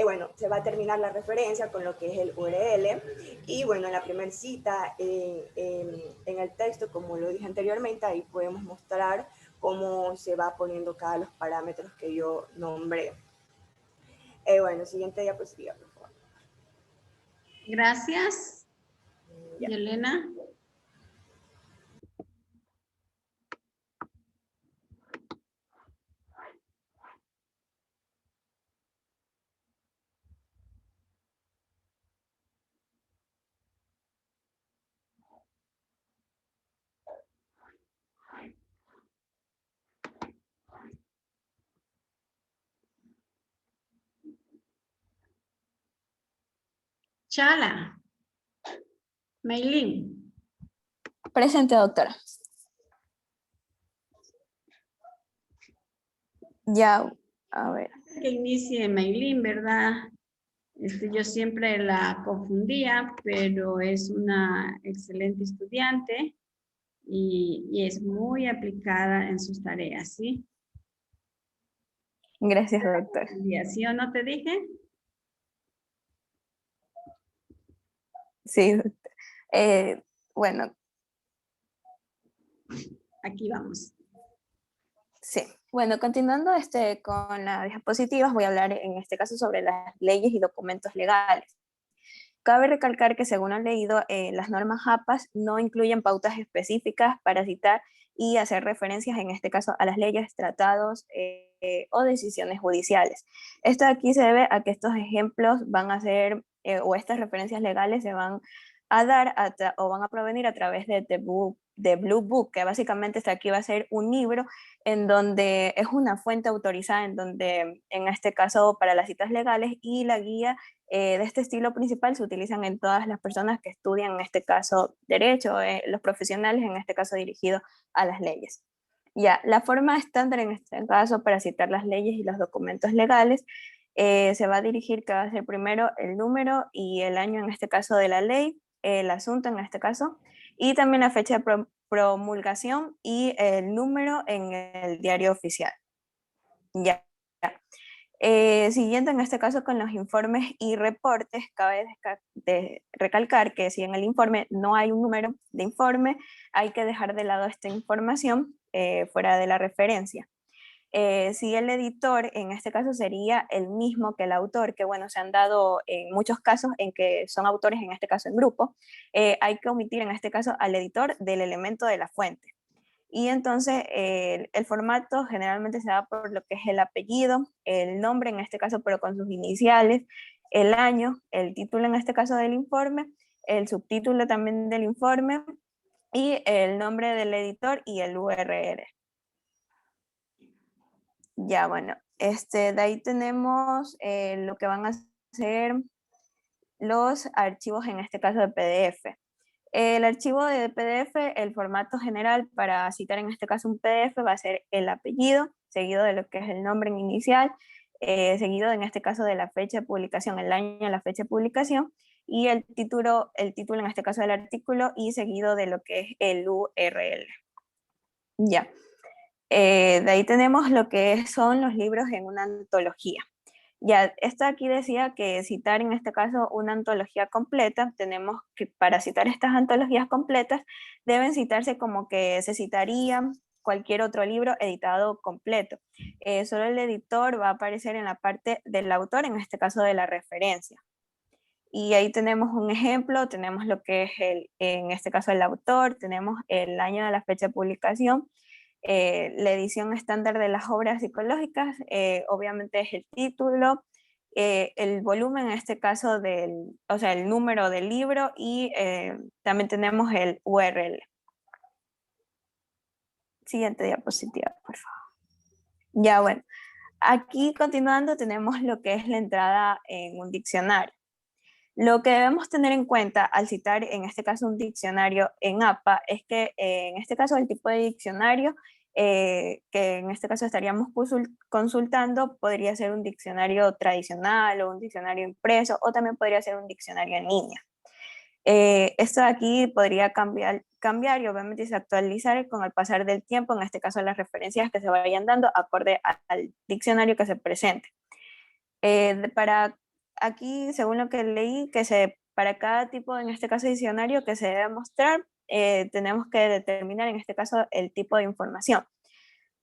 Bueno, se va a terminar la referencia con lo que es el URL y bueno, en la primera cita en el texto, como lo dije anteriormente, ahí podemos mostrar cómo se va poniendo cada los parámetros que yo nombré. Bueno, siguiente diapositiva, por favor. Gracias, Yelena. Chala. Maylin. Presente, doctora. Ya, a ver. Que inicie Maylin, ¿verdad? Yo siempre la confundía, pero es una excelente estudiante y es muy aplicada en sus tareas, ¿sí? Gracias, doctora. ¿Sí o no te dije? Sí, bueno. Aquí vamos. Sí, bueno, continuando con las diapositivas, voy a hablar en este caso sobre las leyes y documentos legales. Cabe recalcar que según han leído, las normas APAS no incluyen pautas específicas para citar y hacer referencias, en este caso, a las leyes, tratados o decisiones judiciales. Esto aquí se debe a que estos ejemplos van a ser, o estas referencias legales se van a dar o van a provenir a través de Blue Book, que básicamente aquí va a ser un libro en donde es una fuente autorizada, en donde en este caso para las citas legales y la guía de este estilo principal se utilizan en todas las personas que estudian en este caso derecho, los profesionales en este caso dirigidos a las leyes. Ya, la forma estándar en este caso para citar las leyes y los documentos legales se va a dirigir, que va a ser primero el número y el año en este caso de la ley, el asunto en este caso, y también la fecha de promulgación y el número en el diario oficial. Ya. Siguiendo en este caso con los informes y reportes, cabe recalcar que si en el informe no hay un número de informe, hay que dejar de lado esta información fuera de la referencia. Si el editor en este caso sería el mismo que el autor, que bueno, se han dado en muchos casos en que son autores, en este caso en grupo, hay que omitir en este caso al editor del elemento de la fuente. Y entonces el formato generalmente se da por lo que es el apellido, el nombre en este caso, pero con sus iniciales, el año, el título en este caso del informe, el subtítulo también del informe y el nombre del editor y el URL. Ya, bueno, de ahí tenemos lo que van a ser los archivos, en este caso de PDF. El archivo de PDF, el formato general para citar en este caso un PDF va a ser el apellido, seguido de lo que es el nombre inicial, seguido en este caso de la fecha de publicación, el año de la fecha de publicación, y el título en este caso del artículo, y seguido de lo que es el URL. Ya. De ahí tenemos lo que son los libros en una antología. Ya, esto aquí decía que citar en este caso una antología completa, tenemos que para citar estas antologías completas deben citarse como que se citaría cualquier otro libro editado completo. Solo el editor va a aparecer en la parte del autor, en este caso de la referencia. Y ahí tenemos un ejemplo, tenemos lo que es en este caso el autor, tenemos el año de la fecha de publicación, la edición estándar de las obras psicológicas, obviamente es el título, el volumen en este caso o sea, el número del libro y también tenemos el URL. Siguiente diapositiva, por favor. Ya, bueno, aquí continuando tenemos lo que es la entrada en un diccionario. Lo que debemos tener en cuenta al citar en este caso un diccionario en APA es que en este caso el tipo de diccionario que en este caso estaríamos consultando podría ser un diccionario tradicional o un diccionario impreso o también podría ser un diccionario en línea. Esto de aquí podría cambiar y obviamente se actualizar con el pasar del tiempo, en este caso las referencias que se vayan dando acorde al diccionario que se presente. Para aquí, según lo que leí, para cada tipo, en este caso diccionario que se debe mostrar, tenemos que determinar en este caso el tipo de información.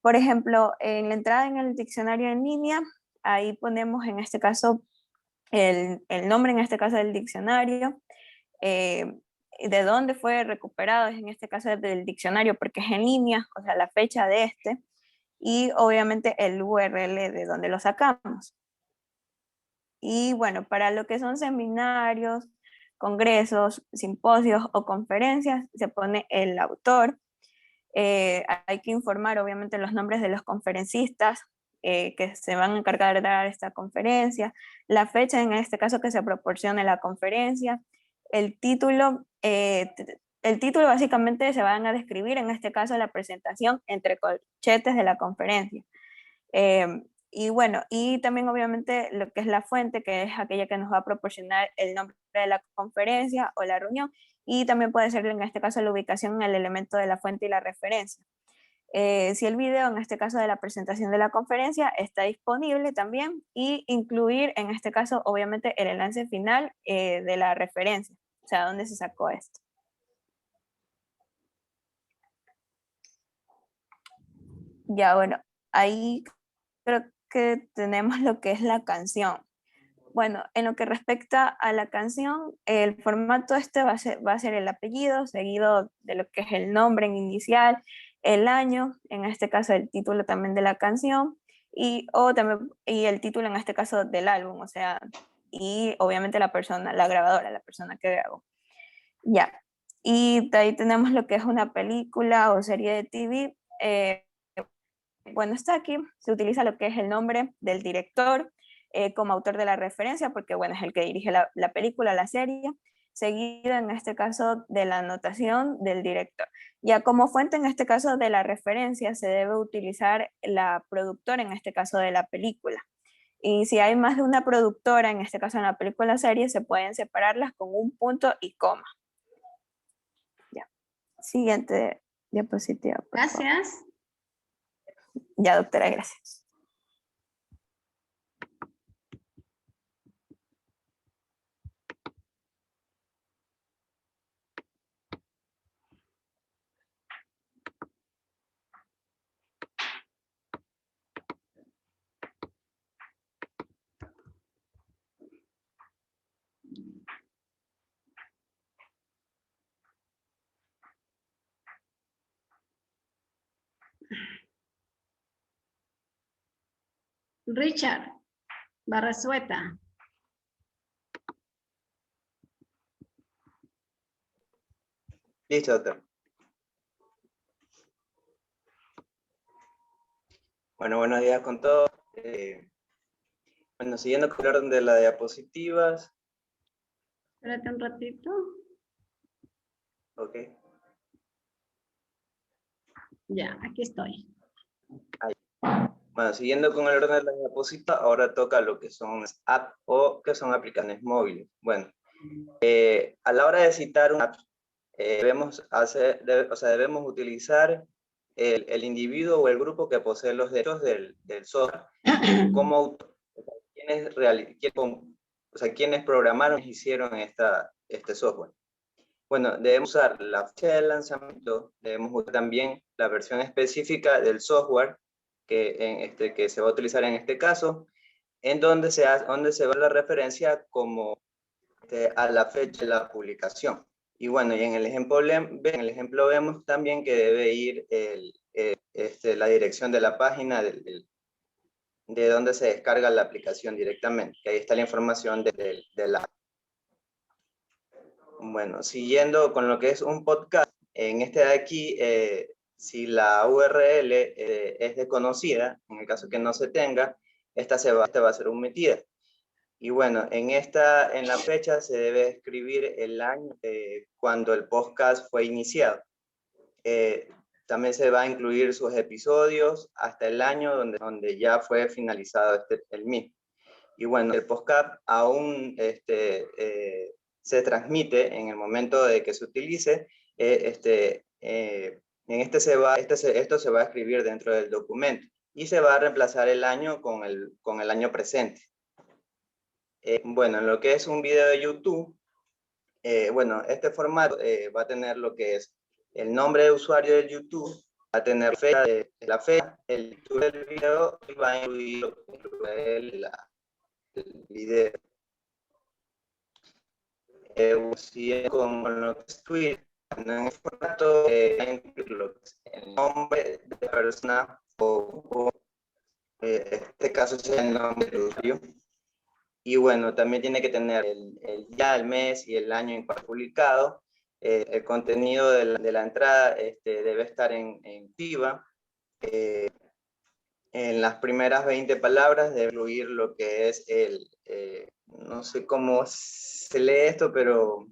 Por ejemplo, en la entrada en el diccionario en línea, ahí ponemos en este caso el nombre en este caso del diccionario, de dónde fue recuperado, en este caso del diccionario porque es en línea, o sea, la fecha de y obviamente el URL de donde lo sacamos. Y bueno, para lo que son seminarios, congresos, simposios o conferencias, se pone el autor. Hay que informar obviamente los nombres de los conferencistas, que se van a encargar de dar esta conferencia, la fecha en este caso que se proporcione la conferencia, el título básicamente se van a describir en este caso la presentación entre corchetes de la conferencia. Y bueno, y también obviamente lo que es la fuente, que es aquella que nos va a proporcionar el nombre de la conferencia o la reunión, y también puede ser en este caso la ubicación en el elemento de la fuente y la referencia. Si el video, en este caso de la presentación de la conferencia, está disponible también, y incluir en este caso obviamente el enlace final de la referencia, o sea, dónde se sacó esto. Ya, bueno, ahí creo que tenemos lo que es la canción. Bueno, en lo que respecta a la canción, el formato va a ser el apellido, seguido de lo que es el nombre en inicial, el año, en este caso el título también de la canción, y el título en este caso del álbum, o sea, y obviamente la persona, la grabadora, la persona que grabó. Ya, y de ahí tenemos lo que es una película o serie de TV. Bueno, está aquí, se utiliza lo que es el nombre del director como autor de la referencia, porque bueno, es el que dirige la película, la serie, seguido en este caso de la anotación del director. Ya como fuente en este caso de la referencia se debe utilizar la productora en este caso de la película. Y si hay más de una productora, en este caso en la película o serie, se pueden separarlas con un punto y coma. Ya. Siguiente diapositiva. Gracias. Ya, doctora, gracias. Richard Barrazueta. Listo, doctor. Bueno, buenos días con todos. Bueno, siguiendo con el orden de las diapositivas. Espérate un ratito. Ok. Ya, aquí estoy. Ahí. Bueno, siguiendo con el orden de las diapositivas, ahora toca lo que son apps o que son aplicaciones móviles. Bueno, a la hora de citar una app, debemos utilizar el individuo o el grupo que posee los derechos del software como autor. ¿Quiénes programaron y hicieron este software? Bueno, debemos usar la fecha de lanzamiento, debemos usar también la versión específica del software que se va a utilizar en este caso, en donde se va la referencia como a la fecha de la publicación. Y bueno, y en el ejemplo vemos también que debe ir la dirección de la página de donde se descarga la aplicación directamente, que ahí está la información de la. Bueno, siguiendo con lo que es un podcast, en este de aquí, si la URL es desconocida, en el caso que no se tenga, esta va a ser omitida. Y bueno, en la fecha se debe escribir el año cuando el podcast fue iniciado. También se va a incluir sus episodios hasta el año donde ya fue finalizado el mismo. Y bueno, el podcast aún se transmite en el momento de que se utilice. Esto se va a escribir dentro del documento y se va a reemplazar el año con el año presente. Bueno, en lo que es un video de YouTube, bueno, este formato va a tener lo que es el nombre de usuario de YouTube, va a tener la fecha, el título del video y va a incluir el video. Con lo que es Twitter, en el formato el nombre de la persona o en este caso es el nombre del usuario. Y bueno, también tiene que tener el día, el mes y el año en cual publicado. El contenido de la entrada debe estar en viva. En las primeras 20 palabras debe incluir lo que es el, no sé cómo se lee esto, pero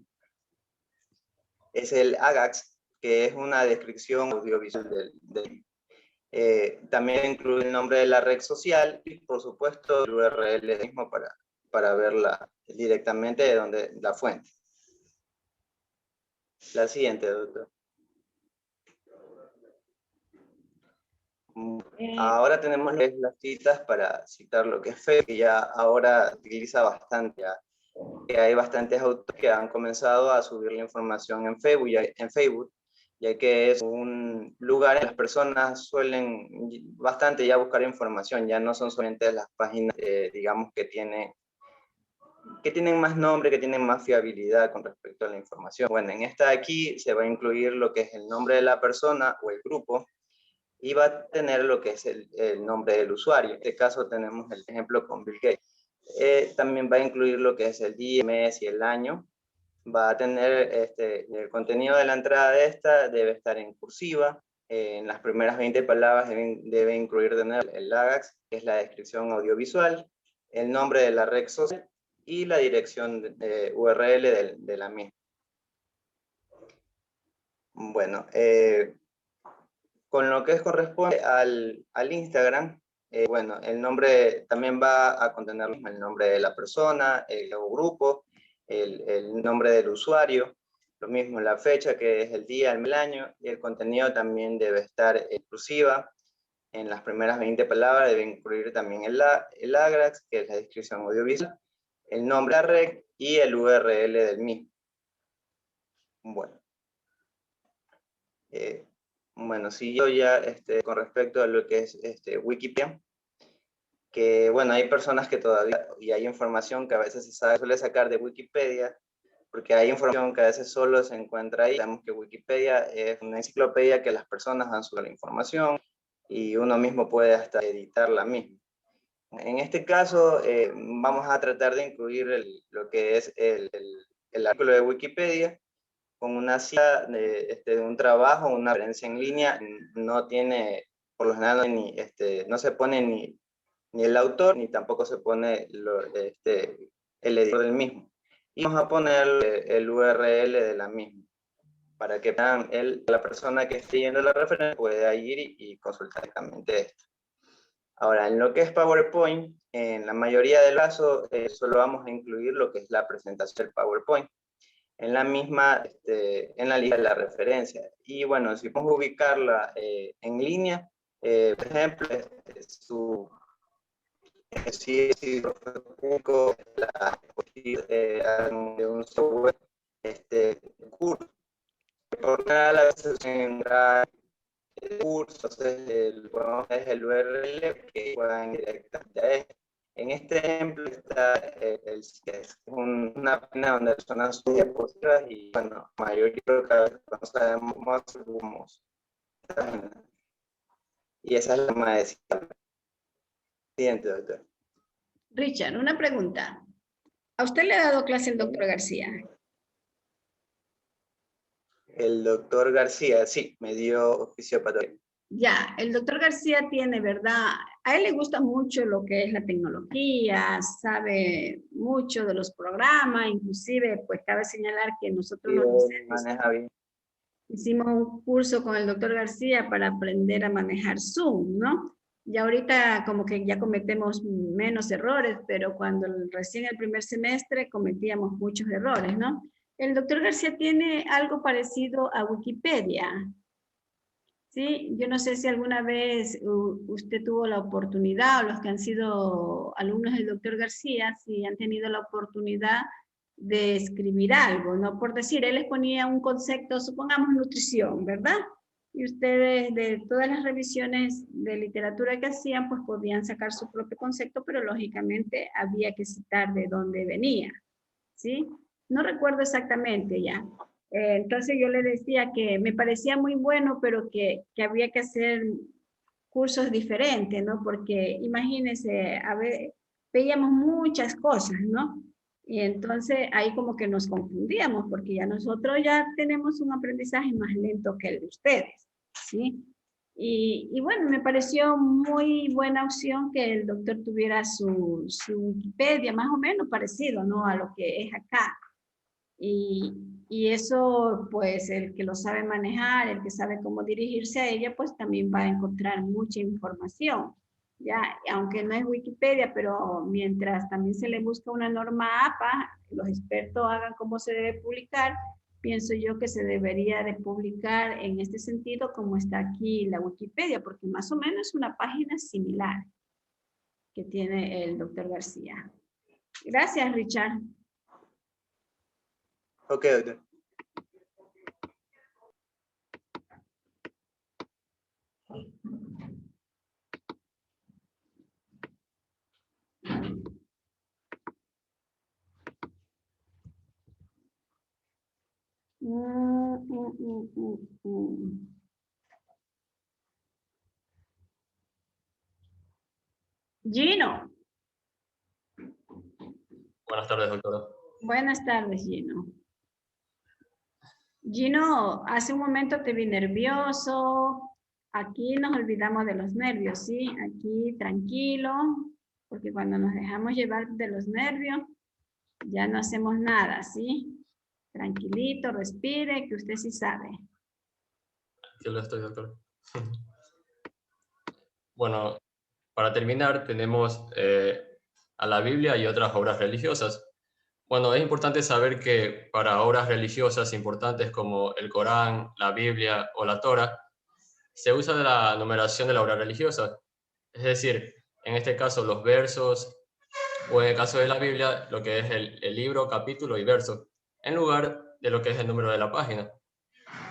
es el AGAX, que es una descripción audiovisual también incluye el nombre de la red social y, por supuesto, el URL mismo para verla directamente de donde la fuente. La siguiente, doctor. Ahora tenemos las citas para citar lo que es Facebook, que ya ahora utiliza bastante. Que hay bastantes autores que han comenzado a subir la información en Facebook, ya que es un lugar en las personas suelen bastante ya buscar información, ya no son solamente las páginas, digamos, que tienen más nombre, que tienen más fiabilidad con respecto a la información. Bueno, en esta de aquí se va a incluir lo que es el nombre de la persona o el grupo, y va a tener lo que es el nombre del usuario. En este caso tenemos el ejemplo con Bill Gates. También va a incluir lo que es el día, mes y el año. Va a tener el contenido de la entrada de esta, debe estar en cursiva. En las primeras 20 palabras debe incluir el AGAX, que es la descripción audiovisual, el nombre de la red social y la dirección de URL de la misma. Bueno, con lo que corresponde al Instagram, bueno, el nombre también va a contener el nombre de la persona, el grupo, el nombre del usuario, lo mismo la fecha, que es el día, el año, y el contenido también debe estar exclusiva. En las primeras 20 palabras debe incluir también el AGAX, que es la descripción audiovisual, el nombre de la red y el URL del mismo. Bueno. Bueno, si yo ya con respecto a lo que es Wikipedia, que bueno, hay personas que todavía, y hay información que a veces se suele sacar de Wikipedia, porque hay información que a veces solo se encuentra ahí. Sabemos que Wikipedia es una enciclopedia que las personas dan sobre la información y uno mismo puede hasta editarla misma. En este caso, vamos a tratar de incluir lo que es el artículo de Wikipedia con una cita de un trabajo, una referencia en línea. No tiene, por lo general, no se pone ni el autor, ni tampoco se pone el editor del mismo. Y vamos a poner el URL de la misma, para que la persona que esté viendo la referencia pueda ir y consultar directamente esto. Ahora, en lo que es PowerPoint, en la mayoría de los casos, solo vamos a incluir lo que es la presentación del PowerPoint en la misma, en la lista de la referencia. Y bueno, si vamos a ubicarla en línea, por ejemplo, si público de un software, curso, por general a veces en cursos, es el URL que puedan directamente a esto. En este ejemplo está es una página donde son sus diapositivas y bueno, la mayoría creo que no sabemos cómo. Y esa es la forma de decirlo. Siguiente, doctor. Richard, una pregunta. ¿A usted le ha dado clase el doctor García? El doctor García, sí, me dio fisiopatología. Ya, el doctor García tiene, ¿verdad? A él le gusta mucho lo que es la tecnología, sabe mucho de los programas, inclusive, pues cabe señalar que nosotros hicimos un curso con el doctor García para aprender a manejar Zoom, ¿no? Y ahorita como que ya cometemos menos errores, pero cuando recién el primer semestre cometíamos muchos errores, ¿no? El doctor García tiene algo parecido a Wikipedia. Sí, yo no sé si alguna vez usted tuvo la oportunidad, o los que han sido alumnos del doctor García, si han tenido la oportunidad de escribir algo, ¿no? Por decir, él les ponía un concepto, supongamos nutrición, ¿verdad? Y ustedes de todas las revisiones de literatura que hacían, pues podían sacar su propio concepto, pero lógicamente había que citar de dónde venía, ¿sí? No recuerdo exactamente ya. Entonces yo le decía que me parecía muy bueno, pero que había que hacer cursos diferentes, ¿no? Porque imagínense, a ver, veíamos muchas cosas, ¿no? Y entonces ahí como que nos confundíamos, porque ya nosotros ya tenemos un aprendizaje más lento que el de ustedes, ¿sí? Y bueno, me pareció muy buena opción que el doctor tuviera su Wikipedia, más o menos parecido, ¿no? A lo que es acá. Y eso, pues, el que lo sabe manejar, el que sabe cómo dirigirse a ella, pues también va a encontrar mucha información. Ya, aunque no es Wikipedia, pero mientras también se le busca una norma APA, los expertos hagan cómo se debe publicar, pienso yo que se debería de publicar en este sentido como está aquí la Wikipedia, porque más o menos es una página similar que tiene el doctor García. Gracias, Richard. Ok, doctor. Gino. Buenas tardes, doctora. Buenas tardes, Gino. Gino, hace un momento te vi nervioso. Aquí nos olvidamos de los nervios, ¿sí? Aquí tranquilo, porque cuando nos dejamos llevar de los nervios, ya no hacemos nada, ¿sí? Tranquilito, respire, que usted sí sabe. Aquí lo estoy, doctor. Bueno, para terminar, tenemos a la Biblia y otras obras religiosas. Bueno, es importante saber que para obras religiosas importantes como el Corán, la Biblia o la Torá, se usa la numeración de la obra religiosa. Es decir, en este caso los versos, o en el caso de la Biblia, lo que es el libro, capítulo y verso, en lugar de lo que es el número de la página.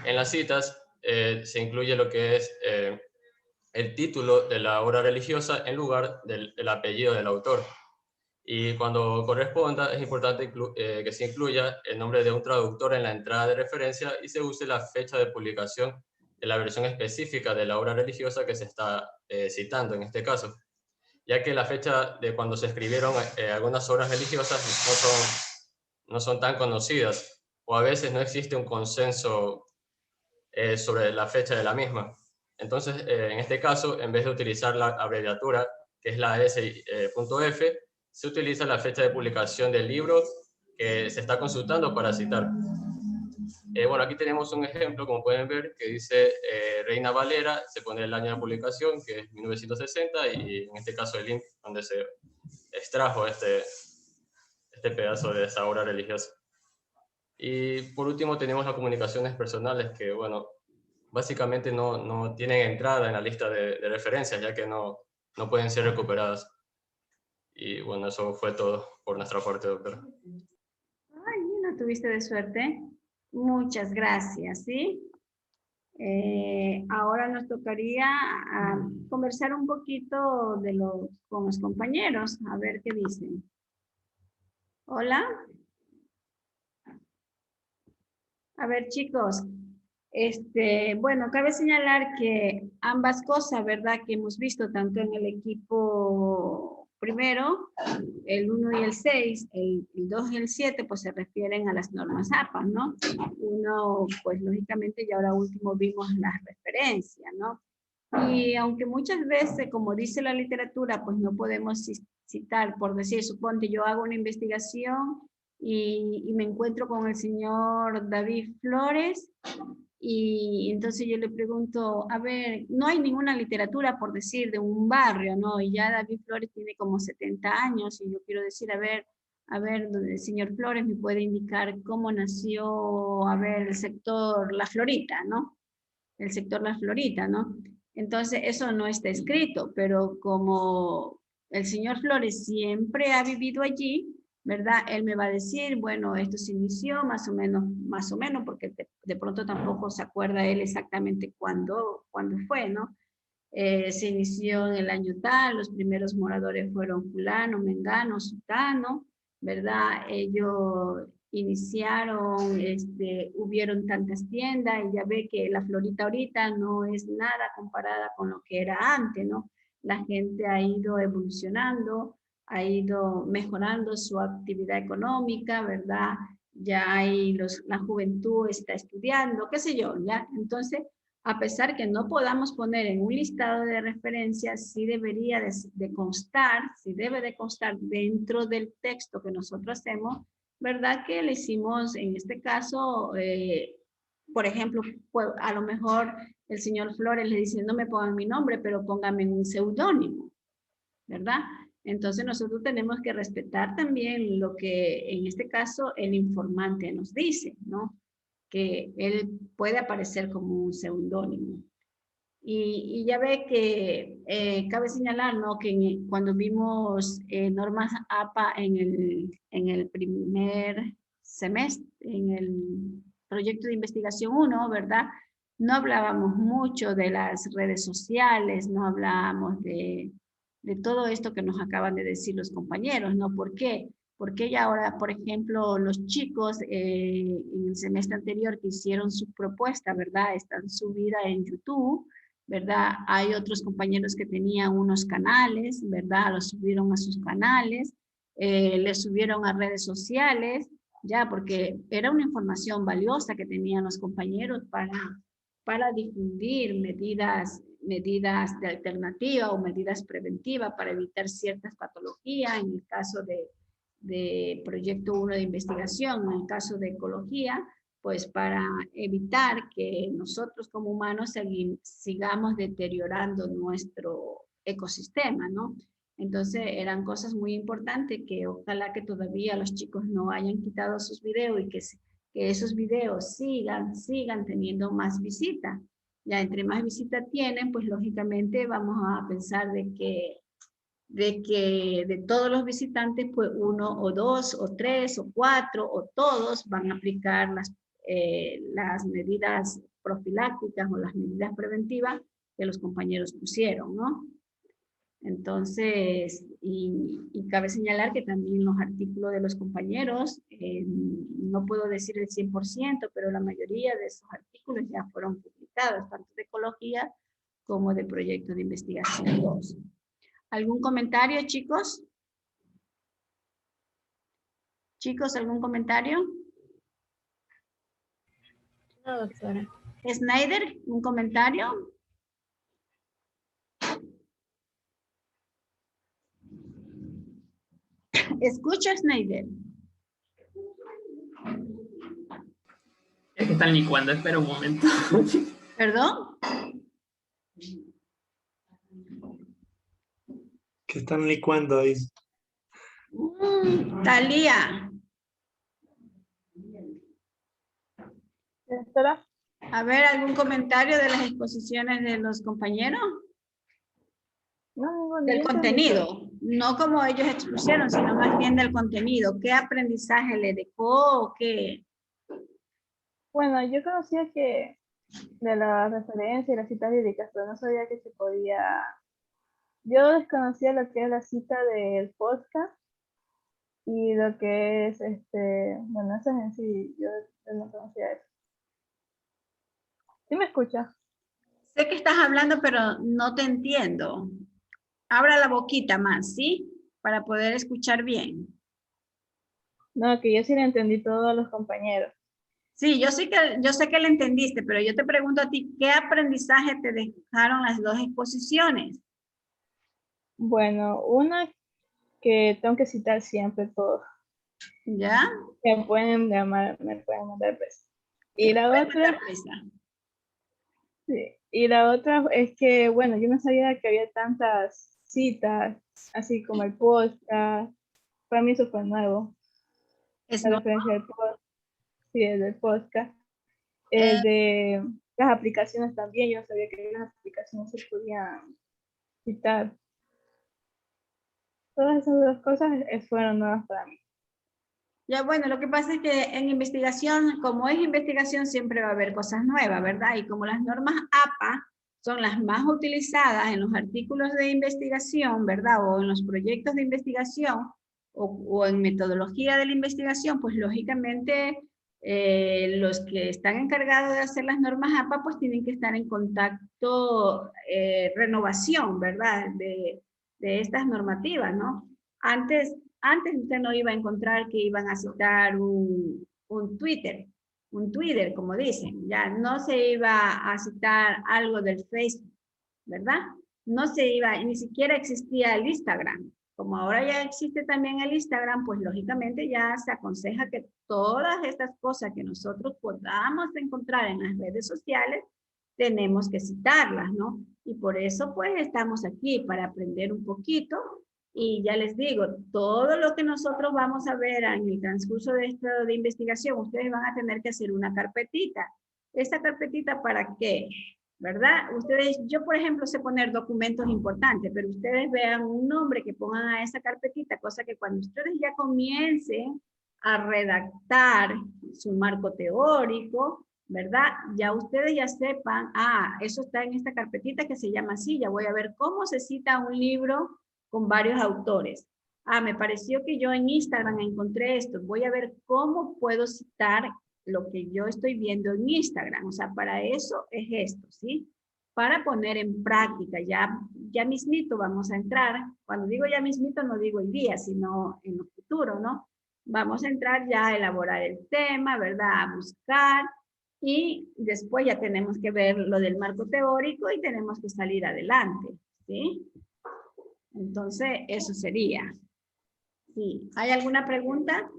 En las citas se incluye lo que es el título de la obra religiosa en lugar del apellido del autor. Y cuando corresponda, es importante que se incluya el nombre de un traductor en la entrada de referencia y se use la fecha de publicación de la versión específica de la obra religiosa que se está citando en este caso, ya que la fecha de cuando se escribieron algunas obras religiosas no son tan conocidas, o a veces no existe un consenso sobre la fecha de la misma. Entonces, en este caso, en vez de utilizar la abreviatura, que es la S.F., se utiliza la fecha de publicación del libro que se está consultando para citar. Bueno, aquí tenemos un ejemplo, como pueden ver, que dice Reina Valera, se pone el año de publicación, que es 1960, y en este caso el link donde se extrajo este pedazo de esa obra religiosa. Y por último tenemos las comunicaciones personales, que bueno, básicamente no tienen entrada en la lista de referencias, ya que no pueden ser recuperadas. Y bueno, eso fue todo por nuestra parte, doctora. Ay, no tuviste de suerte. Muchas gracias, ¿sí? Ahora nos tocaría conversar un poquito con los compañeros, a ver qué dicen. Hola. A ver, chicos, bueno, cabe señalar que ambas cosas, ¿verdad? Que hemos visto tanto en el equipo primero, el 1 y el 6, el 2 y el 7, pues se refieren a las normas APA, ¿no? Uno, pues lógicamente, y ahora último vimos las referencias, ¿no? Y aunque muchas veces, como dice la literatura, pues no podemos citar, por decir, suponte yo hago una investigación y me encuentro con el señor David Flores y entonces yo le pregunto, a ver, no hay ninguna literatura, por decir, de un barrio, ¿no? Y ya David Flores tiene como 70 años y yo quiero decir, a ver, el señor Flores me puede indicar cómo nació, a ver, el sector La Florita, ¿no? El sector La Florita, ¿no? Entonces eso no está escrito, pero como el señor Flores siempre ha vivido allí, ¿verdad? Él me va a decir, bueno, esto se inició más o menos, porque de pronto tampoco se acuerda él exactamente cuándo fue, ¿no? Se inició en el año tal, los primeros moradores fueron fulano, mengano, sutano, ¿verdad? Ellos iniciaron, hubieron tantas tiendas y ya ve que La Florita ahorita no es nada comparada con lo que era antes, ¿no? La gente ha ido evolucionando, ha ido mejorando su actividad económica, ¿verdad? Ya hay la juventud está estudiando, qué sé yo, ¿ya? Entonces, a pesar que no podamos poner en un listado de referencias, sí debería de constar, sí debe de constar dentro del texto que nosotros hacemos, ¿verdad? Que le hicimos, en este caso, por ejemplo, pues, a lo mejor el señor Flores le dice, no me pongan mi nombre, pero póngame un seudónimo, ¿verdad? Entonces nosotros tenemos que respetar también lo que en este caso el informante nos dice, ¿no? Que él puede aparecer como un seudónimo. Y ya ve que cabe señalar, ¿no? Que cuando vimos normas APA en el primer semestre, en el proyecto de investigación 1, ¿verdad? No hablábamos mucho de las redes sociales, no hablábamos de todo esto que nos acaban de decir los compañeros, ¿no? ¿Por qué? Porque ya ahora, por ejemplo, los chicos en el semestre anterior que hicieron su propuesta, ¿verdad? Están subidas en YouTube, ¿verdad? Hay otros compañeros que tenían unos canales, ¿verdad? Los subieron a sus canales, les subieron a redes sociales, ya, porque era una información valiosa que tenían los compañeros para difundir medidas de alternativa o medidas preventivas para evitar ciertas patologías, en el caso de proyecto 1 de investigación, en el caso de ecología, pues para evitar que nosotros como humanos sigamos deteriorando nuestro ecosistema, ¿no? Entonces eran cosas muy importantes que ojalá que todavía los chicos no hayan quitado sus videos y que esos videos sigan teniendo más visitas. Ya entre más visitas tienen, pues lógicamente vamos a pensar de que de todos los visitantes, pues 1 o 2 o 3 o 4 o todos van a aplicar las medidas profilácticas o las medidas preventivas que los compañeros pusieron, ¿no? Entonces, y cabe señalar que también los artículos de los compañeros, no puedo decir el 100%, pero la mayoría de esos artículos ya fueron publicados, tanto de ecología como de proyecto de investigación 2. ¿Algún comentario, chicos? Chicos, ¿algún comentario? No, doctora. Snyder, ¿un comentario? Escucha, Snyder. Es que están licuando, espera un momento. ¿Perdón? ¿Qué están licuando ahí? Talía. Doctora. A ver, ¿algún comentario de las exposiciones de los compañeros? No, del contenido, no como ellos expusieron, sino más bien del contenido. ¿Qué aprendizaje le dejó o qué? Bueno, yo conocía que de la referencia y las citas bíblicas, pero no sabía que se podía. Yo desconocía lo que es la cita del podcast y lo que es bueno, eso en sí, yo no conocía eso. ¿Sí me escuchas? Sé que estás hablando, pero no te entiendo. Abra la boquita más, ¿sí? Para poder escuchar bien. No, que yo sí le entendí todo a los compañeros. Sí, yo sé que le entendiste, pero yo te pregunto a ti, ¿qué aprendizaje te dejaron las dos exposiciones? Bueno, una que tengo que citar siempre todo. ¿Ya? Me pueden llamar, me pueden mandar presa. Y la otra... Sí, y la otra es que, bueno, yo no sabía que había tantas citas, así como el podcast. Para mí eso fue nuevo. La referencia del podcast. Sí, el del podcast. El de las aplicaciones también, yo no sabía que las aplicaciones se podían citar. Todas esas dos cosas fueron nuevas para mí. Ya, bueno, lo que pasa es que en investigación, como es investigación, siempre va a haber cosas nuevas, ¿verdad? Y como las normas APA son las más utilizadas en los artículos de investigación, ¿verdad? O en los proyectos de investigación, o en metodología de la investigación, pues lógicamente los que están encargados de hacer las normas APA, pues tienen que estar en contacto, renovación, ¿verdad? De estas normativas, ¿no? Antes usted no iba a encontrar que iban a citar un Twitter, un Twitter, como dicen, ya no se iba a citar algo del Facebook, ¿verdad? No se iba, ni siquiera existía el Instagram. Como ahora ya existe también el Instagram, pues lógicamente ya se aconseja que todas estas cosas que nosotros podamos encontrar en las redes sociales, tenemos que citarlas, ¿no? Y por eso pues estamos aquí, para aprender un poquito. Y ya les digo, todo lo que nosotros vamos a ver en el transcurso de esto de investigación, ustedes van a tener que hacer una carpetita. ¿Esta carpetita para qué? ¿Verdad? Ustedes, yo por ejemplo sé poner documentos importantes, pero ustedes vean un nombre que pongan a esa carpetita, cosa que cuando ustedes ya comiencen a redactar su marco teórico, ¿verdad? Ya ustedes ya sepan, eso está en esta carpetita que se llama así, ya voy a ver cómo se cita un libro con varios autores. Me pareció que yo en Instagram encontré esto, voy a ver cómo puedo citar lo que yo estoy viendo en Instagram. O sea, para eso es esto, ¿sí? Para poner en práctica, ya mismito vamos a entrar. Cuando digo ya mismito, no digo hoy día, sino en el futuro, ¿no? Vamos a entrar ya a elaborar el tema, ¿verdad? A buscar, y después ya tenemos que ver lo del marco teórico y tenemos que salir adelante, ¿sí? Entonces, eso sería. Sí. ¿Hay alguna pregunta?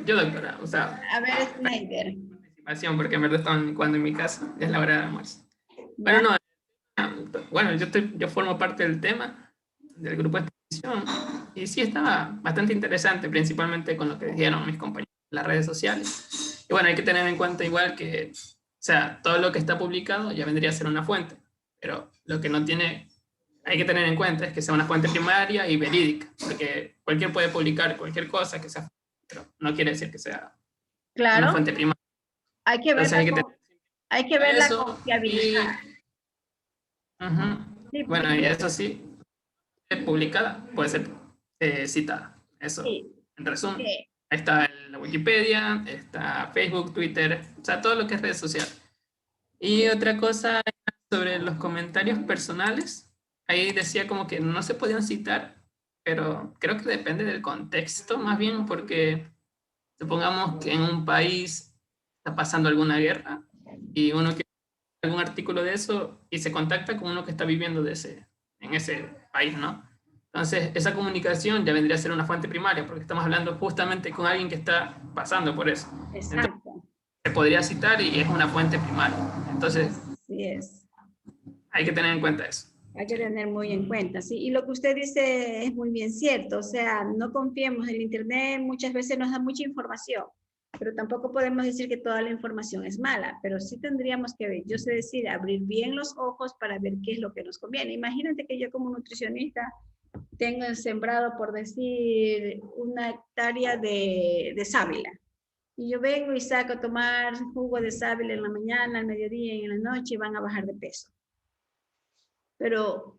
Yo, doctora, o sea... A ver, Snyder. Porque en verdad estaban cuando en mi casa, ya es la hora de almuerzo. Bueno, no, bueno, yo formo parte del tema, del grupo de exposición, y sí estaba bastante interesante, principalmente con lo que dijeron mis compañeros en las redes sociales. Y bueno, hay que tener en cuenta igual que, o sea, todo lo que está publicado ya vendría a ser una fuente, pero lo que no tiene, hay que tener en cuenta es que sea una fuente primaria y verídica, porque cualquier puede publicar cualquier cosa que sea, pero no quiere decir que sea una fuente primaria. Hay que ver, hay que ver la confiabilidad. Sí, bueno, y eso sí, publicada puede ser citada. Eso, sí. En resumen. Sí. Ahí está la Wikipedia, está Facebook, Twitter, o sea, todo lo que es redes sociales. Y otra cosa sobre los comentarios personales, ahí decía como que no se podían citar, pero creo que depende del contexto más bien, porque supongamos que en un país está pasando alguna guerra y uno quiere algún artículo de eso y se contacta con uno que está viviendo en ese país, ¿no? Entonces, esa comunicación ya vendría a ser una fuente primaria, porque estamos hablando justamente con alguien que está pasando por eso. Exacto. Entonces, se podría citar y es una fuente primaria. Entonces, así es. Hay que tener en cuenta eso. Hay que tener muy en cuenta, sí. Y lo que usted dice es muy bien cierto. O sea, no confiemos. El Internet muchas veces nos da mucha información, pero tampoco podemos decir que toda la información es mala, pero sí tendríamos que ver, yo sé decir, abrir bien los ojos para ver qué es lo que nos conviene. Imagínate que yo como nutricionista tengo sembrado, por decir, 1 hectárea de sábila. Y yo vengo y saco a tomar jugo de sábila en la mañana, al mediodía y en la noche y van a bajar de peso. Pero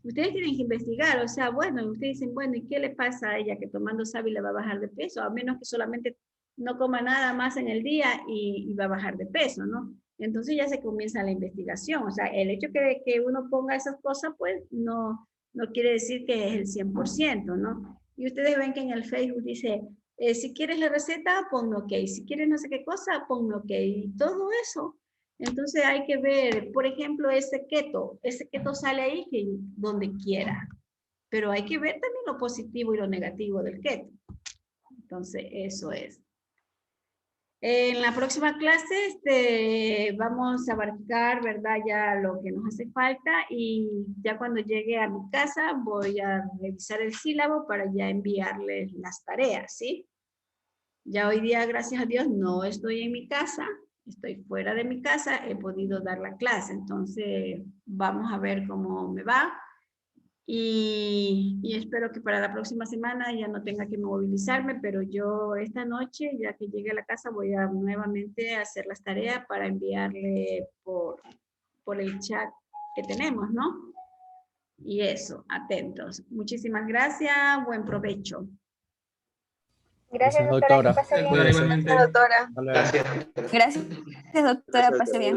ustedes tienen que investigar, o sea, bueno, ustedes dicen, bueno, ¿y qué le pasa a ella que tomando sábila va a bajar de peso? A menos que solamente no coma nada más en el día y va a bajar de peso, ¿no? Entonces ya se comienza la investigación, o sea, el hecho que uno ponga esas cosas, pues no quiere decir que es el 100%, ¿no? Y ustedes ven que en el Facebook dice, si quieres la receta, ponme ok, si quieres no sé qué cosa, ponme ok, y todo eso. Entonces hay que ver, por ejemplo, ese keto sale ahí donde quiera, pero hay que ver también lo positivo y lo negativo del keto. Entonces eso es. En la próxima clase vamos a abarcar, ¿verdad? Ya lo que nos hace falta y ya cuando llegue a mi casa voy a revisar el sílabo para ya enviarles las tareas, ¿sí? Ya hoy día, gracias a Dios, no estoy en mi casa, estoy fuera de mi casa, he podido dar la clase, entonces vamos a ver cómo me va. Y espero que para la próxima semana ya no tenga que movilizarme, pero yo esta noche, ya que llegue a la casa, voy a nuevamente hacer las tareas para enviarle por el chat que tenemos, ¿no? Y eso, atentos. Muchísimas gracias, buen provecho. Gracias, doctora. Igualmente. Doctora. Gracias, doctora, pase bien.